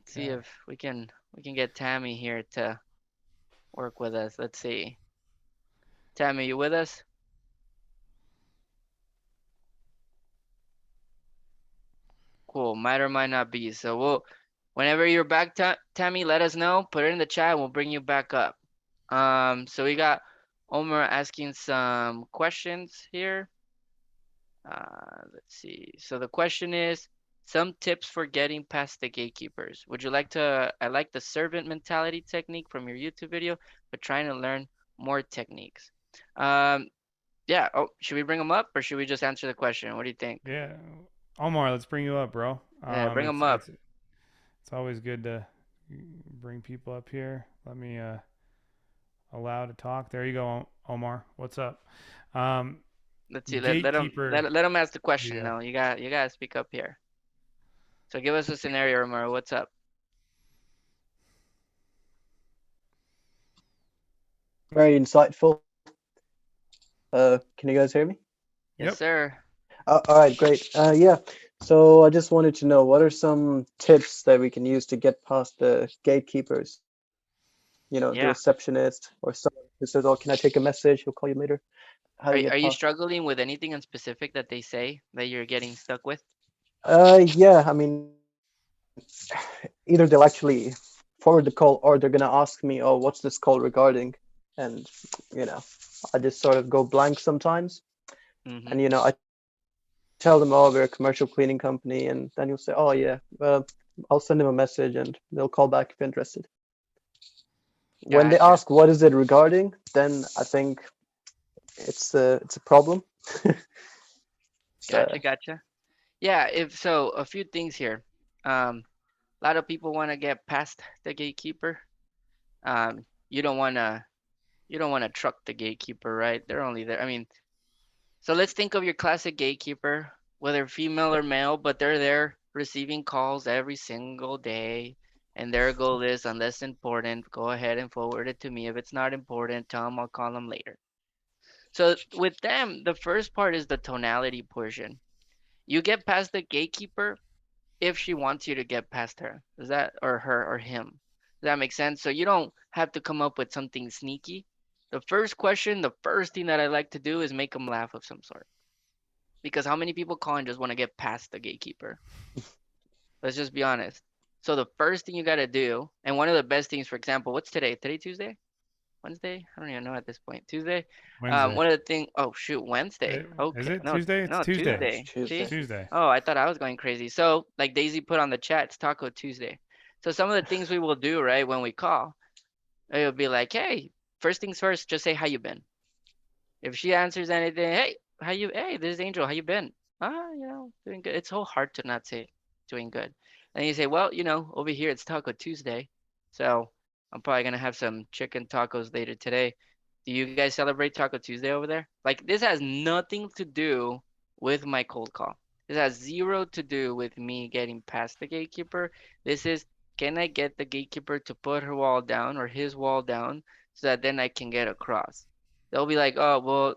if we can get Tammy here to work with us. Let's see. Tammy, you with us? Cool. Might or might not be. So whenever you're back, Tammy, let us know. Put it in the chat, and we'll bring you back up. So we got Omar asking some questions here. Let's see. So the question is, some tips for getting past the gatekeepers. Would you like to? I like the servant mentality technique from your YouTube video, but trying to learn more techniques. Um, yeah. Oh, should we bring them up or should we just answer the question? What do you think? Yeah, Omar, let's bring you up, bro. Yeah, bring It's them up. it's always good to bring people up here. Let me allow to talk. There you go, Omar. What's up? Um, Let's see. Let them gatekeeper. let them ask the question Yeah. now. You gotta speak up here. So give us a scenario, Romero. What's up? Very insightful. Can you guys hear me? Yes, Yep. sir. All right, great. Yeah. So I just wanted to know what are some tips that we can use to get past the gatekeepers? You know, the Yeah. receptionist or someone who says, "Oh, can I take a message? He'll call you later." How Are do you are get you past? struggling with anything in specific that they say that you're getting stuck with? Yeah. I mean, either they'll actually forward the call or they're gonna ask me, "Oh, what's this call regarding?" And you know, I just sort of go blank sometimes. Mm-hmm. And I tell them, oh, we're a commercial cleaning company, and then you'll say, oh yeah, I'll send them a message and they'll call back if interested. When they Gotcha. ask what is it regarding, then I think it's a problem. Gotcha. So Gotcha. Yeah. If so, a few things here. A lot of people want to get past the gatekeeper. You don't want to truck the gatekeeper, right? They're only there. I mean, so let's think of your classic gatekeeper, whether female or male, but they're there receiving calls every single day. And their goal is, unless important, go ahead and forward it to me. If it's not important, tell them I'll call them later. So with them, the first part is the tonality portion. You get past the gatekeeper if she wants you to get past her. Does that, or her or him? Does that make sense? So you don't have to come up with something sneaky. The first question, the first thing that I like to do is make them laugh of some sort. Because how many people call and just want to get past the gatekeeper? Let's just be honest. So the first thing you got to do, and one of the best things, for example, what's today? Today Tuesday? Wednesday? I don't even know at this point. Tuesday. Wednesday. One of the thing. Oh shoot, Wednesday. Is Okay, it no, Tuesday? It's no, Tuesday. yeah, it's Tuesday. It's See? Tuesday. Tuesday. Oh, I thought I was going crazy. So, like Daisy put on the chat, it's Taco Tuesday. So some of the things we will do, right, when we call, It'll be like, hey, first things first, just say how you been. If she answers anything, hey, hey, this is Angel, how you been? Doing good. It's so hard to not say doing good. And you say, well, over here it's Taco Tuesday, so I'm probably gonna have some chicken tacos later today. Do you guys celebrate Taco Tuesday over there? Like, this has nothing to do with my cold call. This has zero to do with me getting past the gatekeeper. This is, can I get the gatekeeper to put her wall down or his wall down so that then I can get across? They'll be like, oh, well,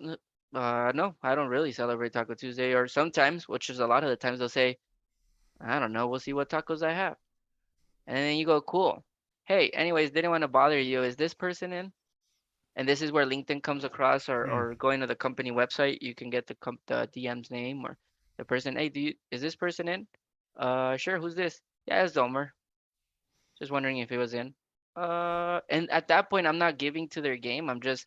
no, I don't really celebrate Taco Tuesday. Or sometimes, which is a lot of the times, they'll say, I don't know, we'll see what tacos I have. And then you go, cool. Hey, anyways, didn't want to bother you. Is this person in? And this is where LinkedIn comes across, Hmm. or going to the company website, you can get the DM's name or the person. Hey, is this person in? Sure. Who's this? Yeah, it's Domer. Just wondering if he was in. And at that point, I'm not giving to their game. I'm just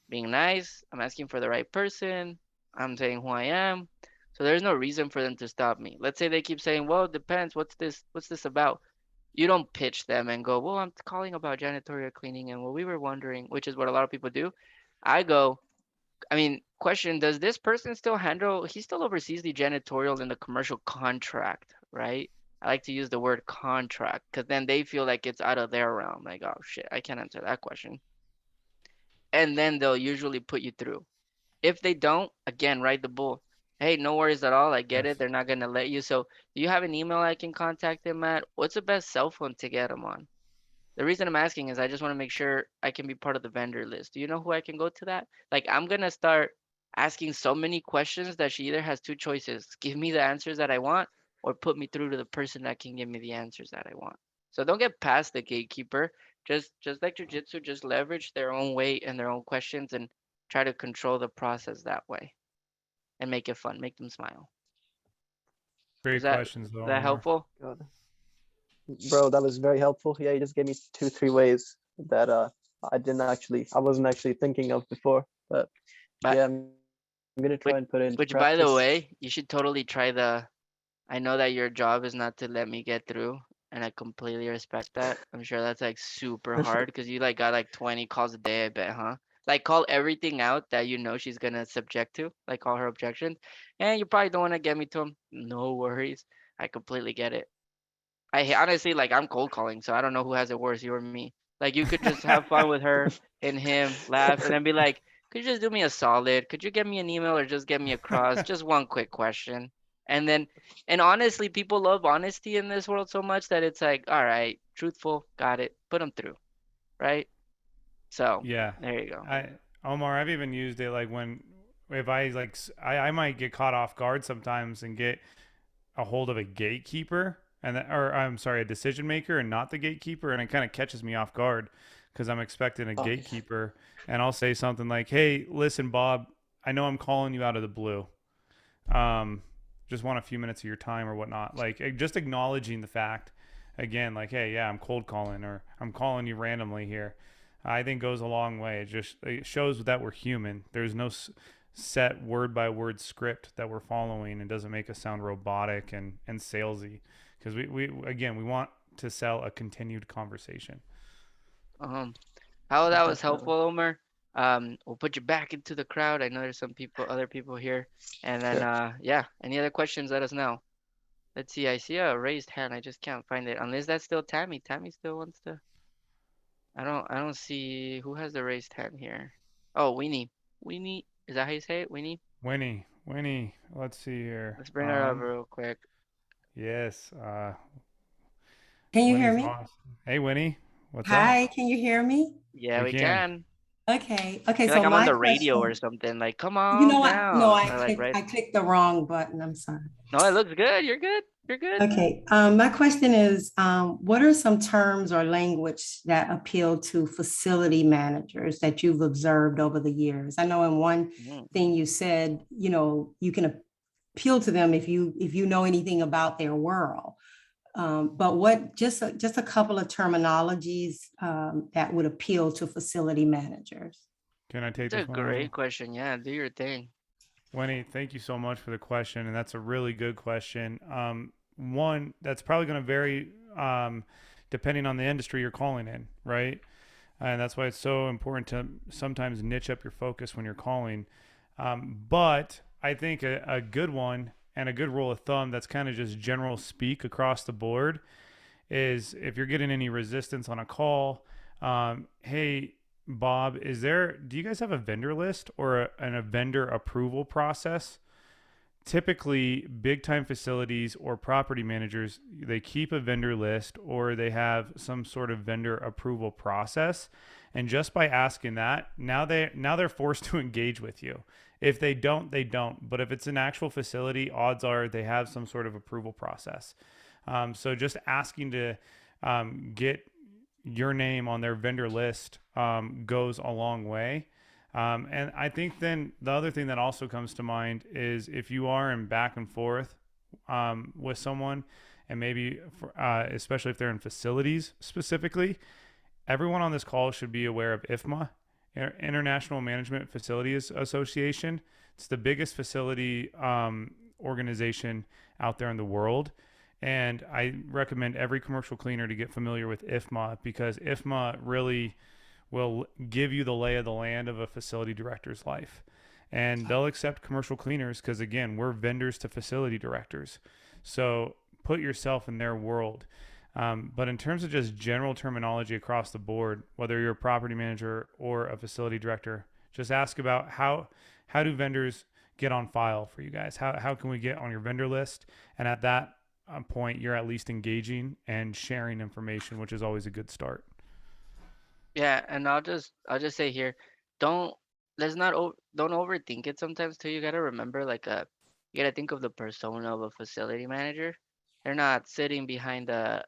being nice. I'm asking for the right person. I'm saying who I am. So there's no reason for them to stop me. Let's say they keep saying, well, it depends. What's this? What's this about? You don't pitch them and go, well, I'm calling about janitorial cleaning and what we were wondering, which is what a lot of people do. I go, I mean, question, does this person still handle, he still oversees the janitorial in the commercial contract, right? I like to use the word contract because then they feel like it's out of their realm. Like, oh shit, I can't answer that question. And then they'll usually put you through. If they don't, again, ride the bull. Hey, no worries at all. I get it. Yes. They're not gonna let you. So, do you have an email I can contact them at? What's the best cell phone to get them on? The reason I'm asking is I just want to make sure I can be part of the vendor list. Do you know who I can go to that? Like, I'm gonna start asking so many questions that she either has two choices: give me the answers that I want, or put me through to the person that can give me the answers that I want. So don't get past the gatekeeper. Just like jujitsu, just leverage their own weight and their own questions and try to control the process that way and make it fun, make them smile. Is Great that questions, though, that Omar. helpful? God. Bro, that was very helpful. Yeah, you just gave me two, three ways that I wasn't actually thinking of before. But But yeah, I'm gonna try which, and put it into which by the practice. way, you should totally try the I know that your job is not to let me get through, and I completely respect that. I'm sure that's like super hard because you like got like 20 calls a day, I bet, huh? Like call everything out that you know she's gonna subject to, like all her objections, and you probably don't want to get me to them. No worries, I completely get it. Honestly, like, I'm cold calling, so I don't know who has it worse, you or me. Like, you could just have fun with her and him, laugh, and then be like, could you just do me a solid? Could you get me an email or just get me across? Just one quick question. And then, and honestly, people love honesty in this world so much that it's like, all right, truthful, got it, put them through, right? So, Yeah. there you go. I Omar, I've even used it like when if I like I might get caught off guard sometimes and get a hold of a gatekeeper and or I'm sorry, a decision maker and not the gatekeeper, and it kind of catches me off guard because I'm expecting a Oh, gatekeeper, and I'll say something like, "Hey, listen, Bob, I know I'm calling you out of the blue. Um, just want a few minutes of your time or whatnot." Like just acknowledging the fact again, like, "Hey, yeah, I'm cold calling or I'm calling you randomly here." I think goes a long way. It shows that we're human. There's no set word by word script that we're following, and doesn't make us sound robotic and salesy, because we again we want to sell a continued conversation. Um, how that was definitely. helpful, Omar. We'll put you back into the crowd. I know there's some people, other people here. And then, Sure. yeah, any other questions, let us know. Let's see. I see a raised hand. I just can't find it. Unless that's still Tammy. Tammy still wants to. I don't see who has the raised hand here. Oh, Weenie. Weenie. Is that how you say it? Weenie. Winnie, let's see here. Let's bring her up real quick. Yes, Can you hear Winnie's me? awesome. Hey, Winnie, what's up? Hi, can you hear me? Yeah, We we can. can. Okay, Feel like so I'm on my the radio or question, something. Like, come you know on what? No, down. Or like, right. I clicked the wrong button. I'm sorry. No, it looks good. You're good. You're good. Okay, my question is, what are some terms or language that appeal to facility managers that you've observed over the years? I know in one Mm. thing you said, you can appeal to them if you know anything about their world. But what just a couple of terminologies that would appeal to facility managers. Can I take It's a this one, Winnie? great question. Yeah, do your thing. Winnie, thank you so much for the question, and that's a really good question. One that's probably going to vary depending on the industry you're calling in, right? And that's why it's so important to sometimes niche up your focus when you're calling. But I think a good one and a good rule of thumb that's kind of just general speak across the board is if you're getting any resistance on a call, hey, Bob, do you guys have a vendor list or a vendor approval process? Typically, big time facilities or property managers, they keep a vendor list or they have some sort of vendor approval process. And just by asking that, now they're forced to engage with you. If they don't, they don't. But if it's an actual facility, odds are they have some sort of approval process. So just asking to get your name on their vendor list goes a long way. And I think then the other thing that also comes to mind is if you are in back and forth with someone, and maybe especially if they're in facilities specifically, everyone on this call should be aware of IFMA, International Management Facilities Association. It's the biggest facility organization out there in the world. And I recommend every commercial cleaner to get familiar with IFMA because IFMA really will give you the lay of the land of a facility director's life. And they'll accept commercial cleaners because, again, we're vendors to facility directors. So put yourself in their world. But in terms of just general terminology across the board, whether you're a property manager or a facility director, just ask about how do vendors get on file for you guys? How can we get on your vendor list? And at that point, you're at least engaging and sharing information, which is always a good start. Yeah, and I'll just say here, don't let's not don't overthink it sometimes too. You gotta remember you gotta think of the persona of a facility manager. They're not sitting behind the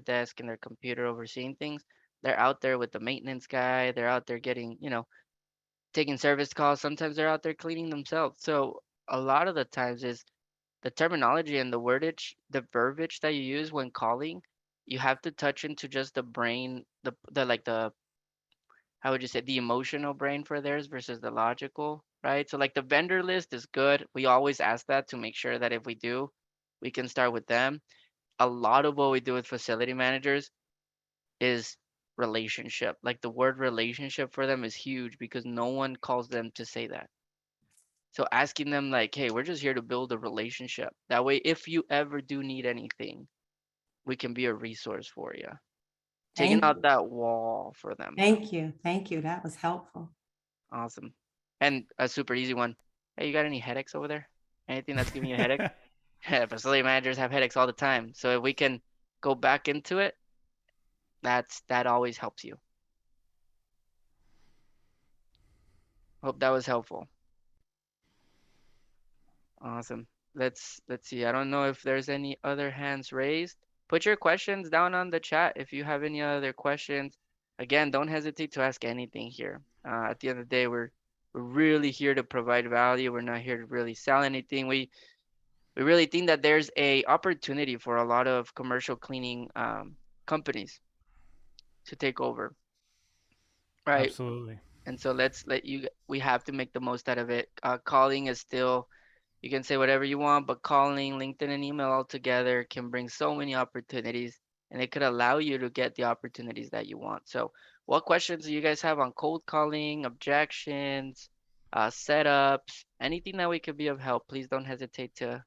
desk in their computer overseeing things. They're out there with the maintenance guy. They're out there taking service calls. Sometimes they're out there cleaning themselves. So a lot of the times is the terminology and the wordage, the verbiage that you use when calling, you have to touch into just the brain, the how would you say the emotional brain for theirs versus the logical, right? So like the vendor list is good. We always ask that to make sure that if we do, we can start with them. A lot of what we do with facility managers is relationship. Like the word relationship for them is huge because no one calls them to say that. So asking them like, hey, we're just here to build a relationship. That way, if you ever do need anything, we can be a resource for you. Taking Thank out you. that wall for them. Thank you. Thank you. That was helpful. Awesome. And a super easy one. Hey, you got any headaches over there? Anything that's giving you a headache? Facility managers have headaches all the time. So if we can go back into it, that always helps you. Hope that was helpful. Awesome. Let's see. I don't know if there's any other hands raised. Put your questions down on the chat if you have any other questions. Again, don't hesitate to ask anything here. At the end of the day, we're really here to provide value. We're not here to really sell anything. We really think that there's a opportunity for a lot of commercial cleaning companies to take over, right? Absolutely. And so we have to make the most out of it. Calling is still, you can say whatever you want, but calling, LinkedIn, and email all together can bring so many opportunities and it could allow you to get the opportunities that you want. So, what questions do you guys have on cold calling, objections, setups, anything that we could be of help? Please don't hesitate to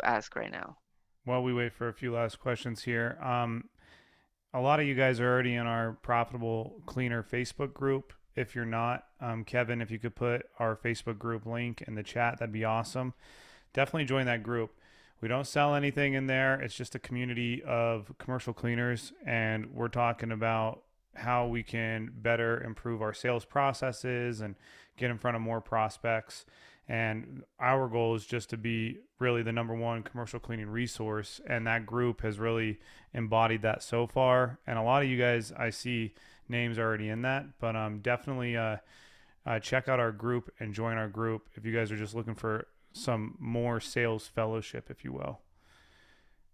ask right now. While we wait for a few last questions here, a lot of you guys are already in our Profitable Cleaner Facebook group. If you're not, Kevin, if you could put our Facebook group link in the chat, that'd be awesome. Definitely join that group. We don't sell anything in there. It's just a community of commercial cleaners, and we're talking about how we can better improve our sales processes and get in front of more prospects. And our goal is just to be really the number one commercial cleaning resource. And that group has really embodied that so far. And a lot of you guys, I see names already in that, but definitely check out our group and join our group if you guys are just looking for some more sales fellowship, if you will.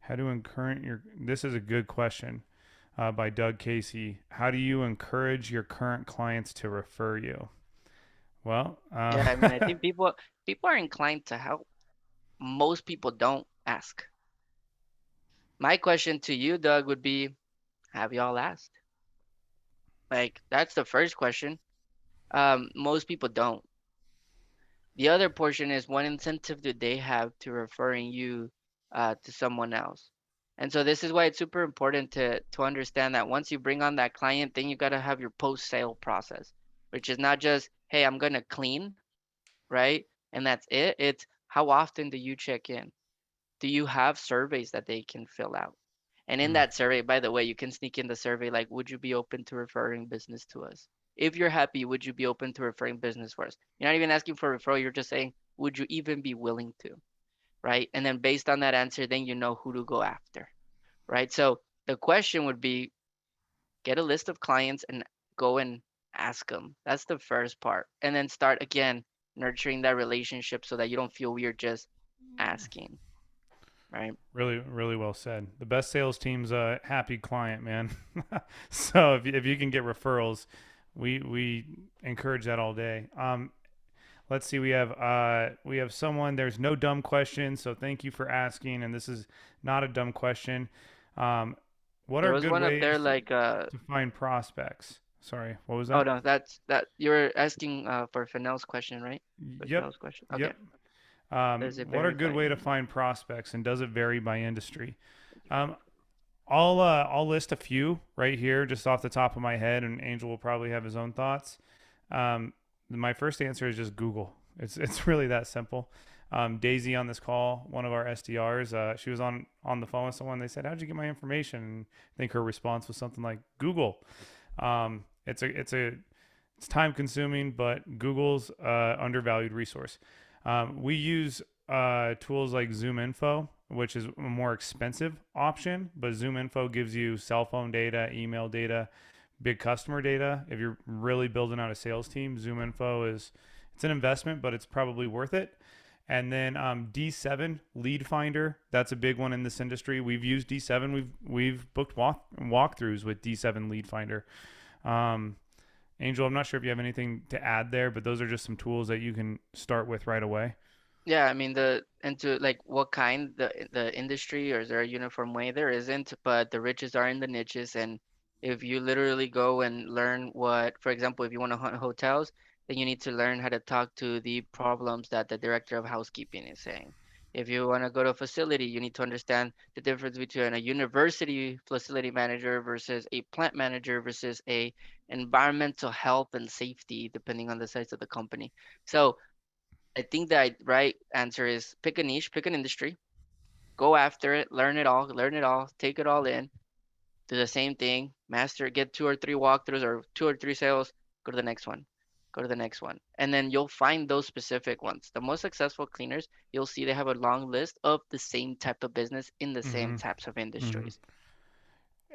How to encourage this is a good question by Doug Casey. How do you encourage your current clients to refer you? Well, Yeah, I mean, I think people are inclined to help. Most people don't ask. My question to you, Doug, would be, have y'all asked? Like that's the first question. Most people don't. The other portion is what incentive do they have to referring you to someone else? And so this is why it's super important to understand that once you bring on that client, then you got to have your post sale process, which is not just, hey, I'm gonna clean, right? And that's it. It's how often do you check in? Do you have surveys that they can fill out? And in Mm, that survey, by the way, you can sneak in the survey like, would you be open to referring business to us? If you're happy, would you be open to referring business for us? You're not even asking for a referral, you're just saying, would you even be willing to? Right? And then based on that answer, then you know who to go after. Right? So the question would be get a list of clients and go and ask them. That's the first part. And then start again nurturing that relationship so that you don't feel weird just asking. Right? really, really well said. The best sales team's a happy client, man. So if you can get referrals, we encourage that all day. Let's see. We have someone. There's no dumb questions, so thank you for asking. And this is not a dumb question. Um, what There are was good one up there ways like to find prospects? Sorry, what was oh that? no, that's that you were asking for Fennell's question, right? For Yep, Fennell's question. Okay. yep. Does it What are good verify way to me? find prospects, and does it vary by industry? Um, I'll list a few right here, just off the top of my head, and Angel will probably have his own thoughts. My first answer is just Google. It's really that simple. Daisy on this call, one of our SDRs, she was on the phone with someone. They said, "How'd you get my information?" And I think her response was something like Google. It's time consuming, but Google's undervalued resource. We use tools like Zoom Info, which is a more expensive option, but Zoom Info gives you cell phone data, email data, big customer data. If you're really building out a sales team, Zoom Info is it's an investment, but it's probably worth it. And then D7 Lead Finder, that's a big one in this industry. We've used D7. We've booked walkthroughs with D7 Lead Finder. Um, Angel, I'm not sure if you have anything to add there, but those are just some tools that you can start with right away. Yeah, I mean the into like what kind the industry or is there a uniform way? There isn't, but the riches are in the niches. And if you literally go and learn what, for example, if you want to hunt hotels, then you need to learn how to talk to the problems that the director of housekeeping is saying. If you want to go to a facility, you need to understand the difference between a university facility manager versus a plant manager versus a environmental health and safety, depending on the size of the company. So I think the right answer is pick a niche, pick an industry, go after it, learn it all, take it all in, do the same thing, master, get 2 or 3 walkthroughs or 2 or 3 sales, go to the next one, go to the next one. And then you'll find those specific ones. The most successful cleaners, you'll see they have a long list of the same type of business in the same Mm-hmm. types of Mm-hmm. industries.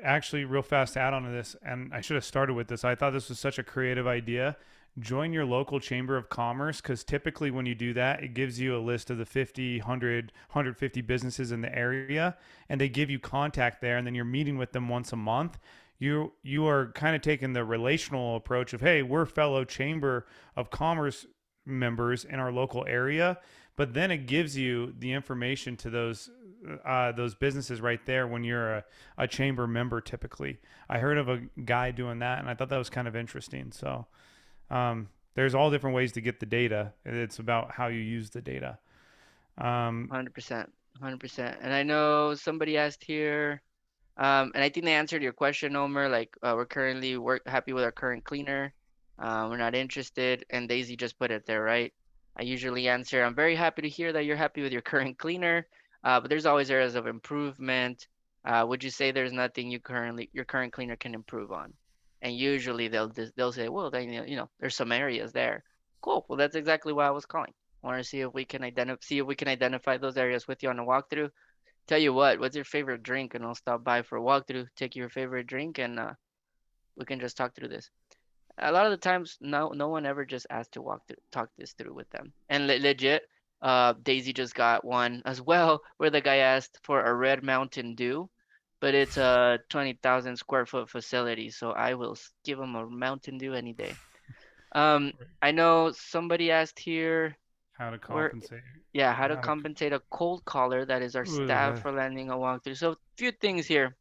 Actually, real fast to add on to this, and I should have started with this. I thought this was such a creative idea. Join your local chamber of commerce because typically when you do that, it gives you a list of the 50, 100, 150 businesses in the area, and they give you contact there, and then you're meeting with them once a month. You are kind of taking the relational approach of, hey, we're fellow chamber of commerce members in our local area, but then it gives you the information to those businesses right there when you're a chamber member typically. I heard of a guy doing that and I thought that was kind of interesting. So there's all different ways to get the data. It's about how you use the data. Um, 100%, 100%. And I know somebody asked here, and I think they answered your question, Omer. Like, we're currently happy with our current cleaner. We're not interested. And Daisy just put it there, right? I usually answer, I'm very happy to hear that you're happy with your current cleaner, but there's always areas of improvement. Would you say there's nothing your current cleaner can improve on? And usually they'll say, well, then there's some areas there. Cool. Well, that's exactly why I was calling. Want to see if we can identify those areas with you on a walkthrough. Tell you what, what's your favorite drink? And I'll stop by for a walkthrough, take your favorite drink, and we can just talk through this. A lot of the times, no one ever just asked to talk this through with them. And legit, Daisy just got one as well, where the guy asked for a red Mountain Dew, but it's a 20,000 square foot facility, so I will give him a Mountain Dew any day. Um, I know somebody asked here how to where compensate? yeah, how to How to? compensate a cold caller that is our staff Ugh, for landing a walkthrough. So a few things here.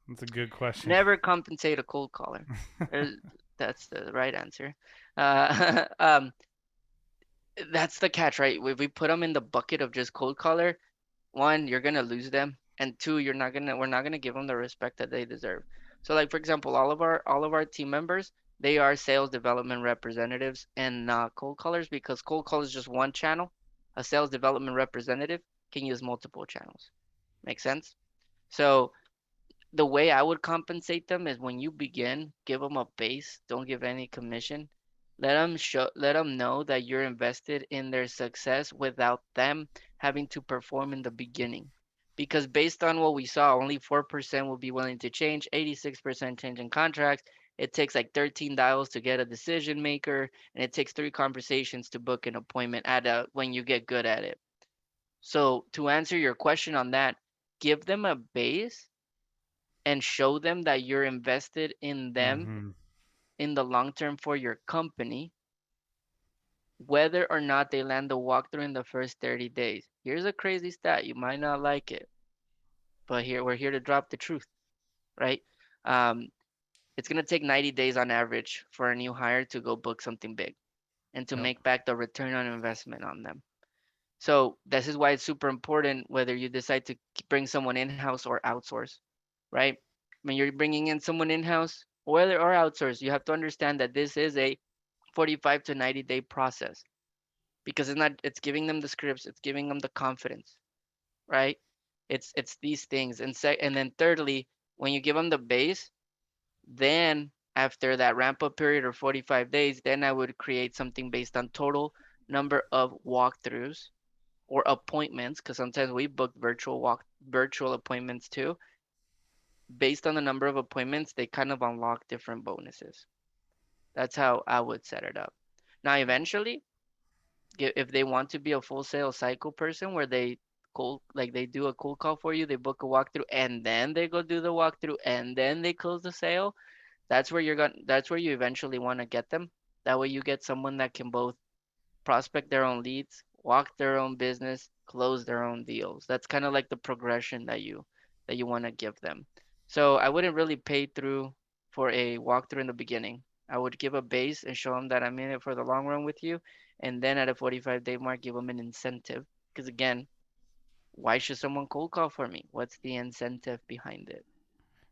that's a good question. Never compensate a cold caller. There's, That's the right answer. That's the catch, right? If we put them in the bucket of just cold caller, one, you're gonna lose them, and two, we're not gonna give them the respect that they deserve. So, like for example, all of our team members, they are sales development representatives and not cold callers because cold call is just one channel. A sales development representative can use multiple channels. Make sense? So the way I would compensate them is when you begin, give them a base, don't give any commission. Let them know that you're invested in their success without them having to perform in the beginning. Because based on what we saw, only 4% will be willing to change, 86% change in contracts. It takes like 13 dials to get a decision maker, and it takes 3 conversations to book an appointment when you get good at it. So to answer your question on that, give them a base and show them that you're invested in them Mm-hmm. in the long term for your company, whether or not they land the walkthrough in the first 30 days. Here's a crazy stat. You might not like it, but here we're here to drop the truth, right? Um, it's gonna take 90 days on average for a new hire to go book something big and to Yep. make back the return on investment on them. So this is why it's super important whether you decide to bring someone in-house or outsource, right? When you're bringing in someone in-house, whether or outsource, you have to understand that this is a 45 to 90-day process because it's giving them the scripts, it's giving them the confidence, right? It's these things. And then thirdly, when you give them the base, then after that ramp up period or 45 days, then I would create something based on total number of walkthroughs or appointments because sometimes we book virtual appointments too. Based on the number of appointments, they kind of unlock different bonuses. That's how I would set it up. Now, eventually, if they want to be a full sales cycle person where they do a cold call for you, they book a walkthrough, and then they go do the walkthrough, and then they close the sale. That's where you eventually want to get them. That way, you get someone that can both prospect their own leads, walk their own business, close their own deals. That's kind of like the progression that you want to give them. So I wouldn't really pay through for a walkthrough in the beginning. I would give a base and show them that I'm in it for the long run with you, and then at a 45-day mark, give them an incentive. Because again, why should someone cold call for me? What's the incentive behind it?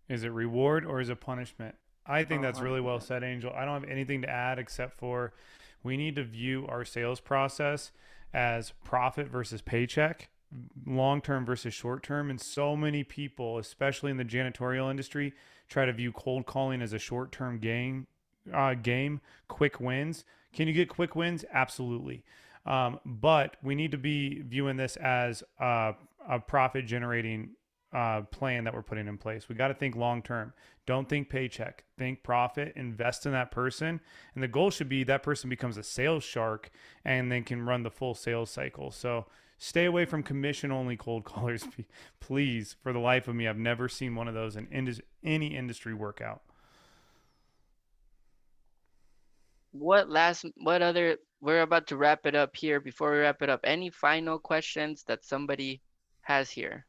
Is it reward or is it punishment? I think that's really well 100%. said, Angel. I don't have anything to add except for we need to view our sales process as profit versus paycheck, long term versus short term. And so many people, especially in the janitorial industry, try to view cold calling as a short term game, quick wins. Can you get quick wins? Absolutely. But we need to be viewing this as a profit generating plan that we're putting in place. We got to think long term. Don't think paycheck. Think profit. Invest in that person, and the goal should be that person becomes a sales shark and then can run the full sales cycle. So stay away from commission only cold callers, please. For the life of me, I've never seen one of those in any industry workout. What other, we're about to wrap it up here. Before we wrap it up, any final questions that somebody has here?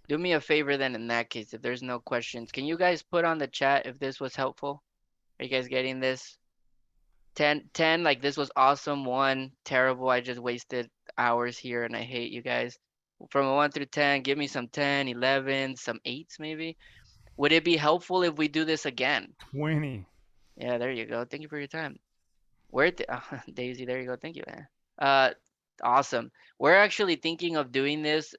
Do me a favor then in that case, if there's no questions, can you guys put on the chat if this was helpful? Are you guys getting this? 10, like this was awesome. 1, terrible. I just wasted hours here and I hate you guys. From a 1 through 10, give me some 10, 11, some 8s maybe. Would it be helpful if we do this again? 20. Yeah, there you go. Thank you for your time. Daisy, there you go. Thank you, man. Uh, awesome. We're actually thinking of doing this,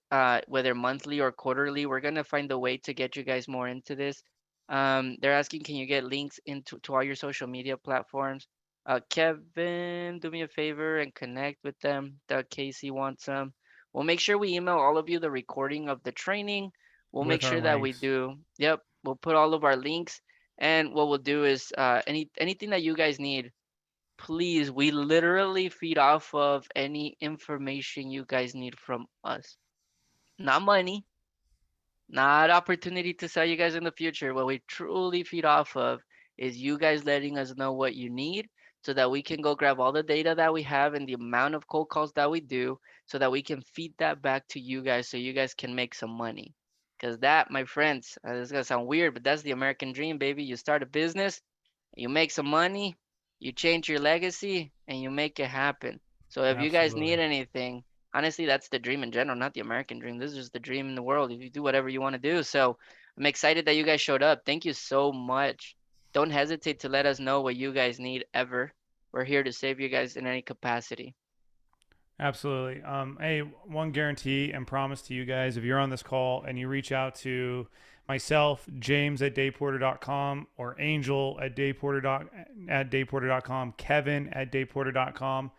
whether monthly or quarterly. We're gonna find a way to get you guys more into this. They're asking, can you get links into to all your social media platforms? Kevin, do me a favor and connect with them. Doug Casey wants some. We'll make sure we email all of you the recording of the training. We'll make With our sure that we links. do. Yep, we'll put all of our links. And what we'll do is anything that you guys need, please, we literally feed off of any information you guys need from us. Not money, not opportunity to sell you guys in the future. What we truly feed off of is you guys letting us know what you need so that we can go grab all the data that we have and the amount of cold calls that we do so that we can feed that back to you guys so you guys can make some money. Because that, my friends, this is gonna sound weird, but that's the American dream, baby. You start a business, you make some money, you change your legacy, and you make it happen. So if you guys Absolutely. need anything, honestly, that's the dream in general, not the American dream. This is just the dream in the world. If you do whatever you want to do. So I'm excited that you guys showed up. Thank you so much. Don't hesitate to let us know what you guys need ever. We're here to save you guys in any capacity. Absolutely. Hey, one guarantee and promise to you guys, if you're on this call and you reach out to myself, James at dayporter.com, or Angel at dayporter.com, Kevin at dayporter.com,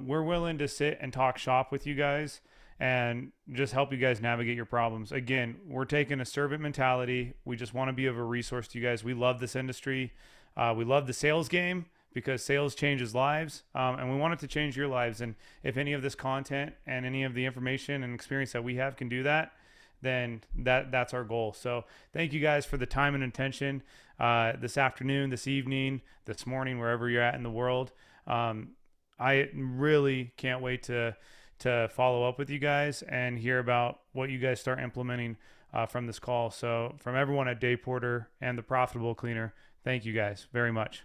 we're willing to sit and talk shop with you guys and just help you guys navigate your problems. Again, we're taking a servant mentality. We just want to be of a resource to you guys. We love this industry. We love the sales game because sales changes lives, and we want it to change your lives. And if any of this content and any of the information and experience that we have can do that, then that's our goal. So thank you guys for the time and attention this afternoon, this evening, this morning, wherever you're at in the world. I really can't wait to follow up with you guys and hear about what you guys start implementing from this call. So from everyone at Day Porter and the Profitable Cleaner, thank you guys very much.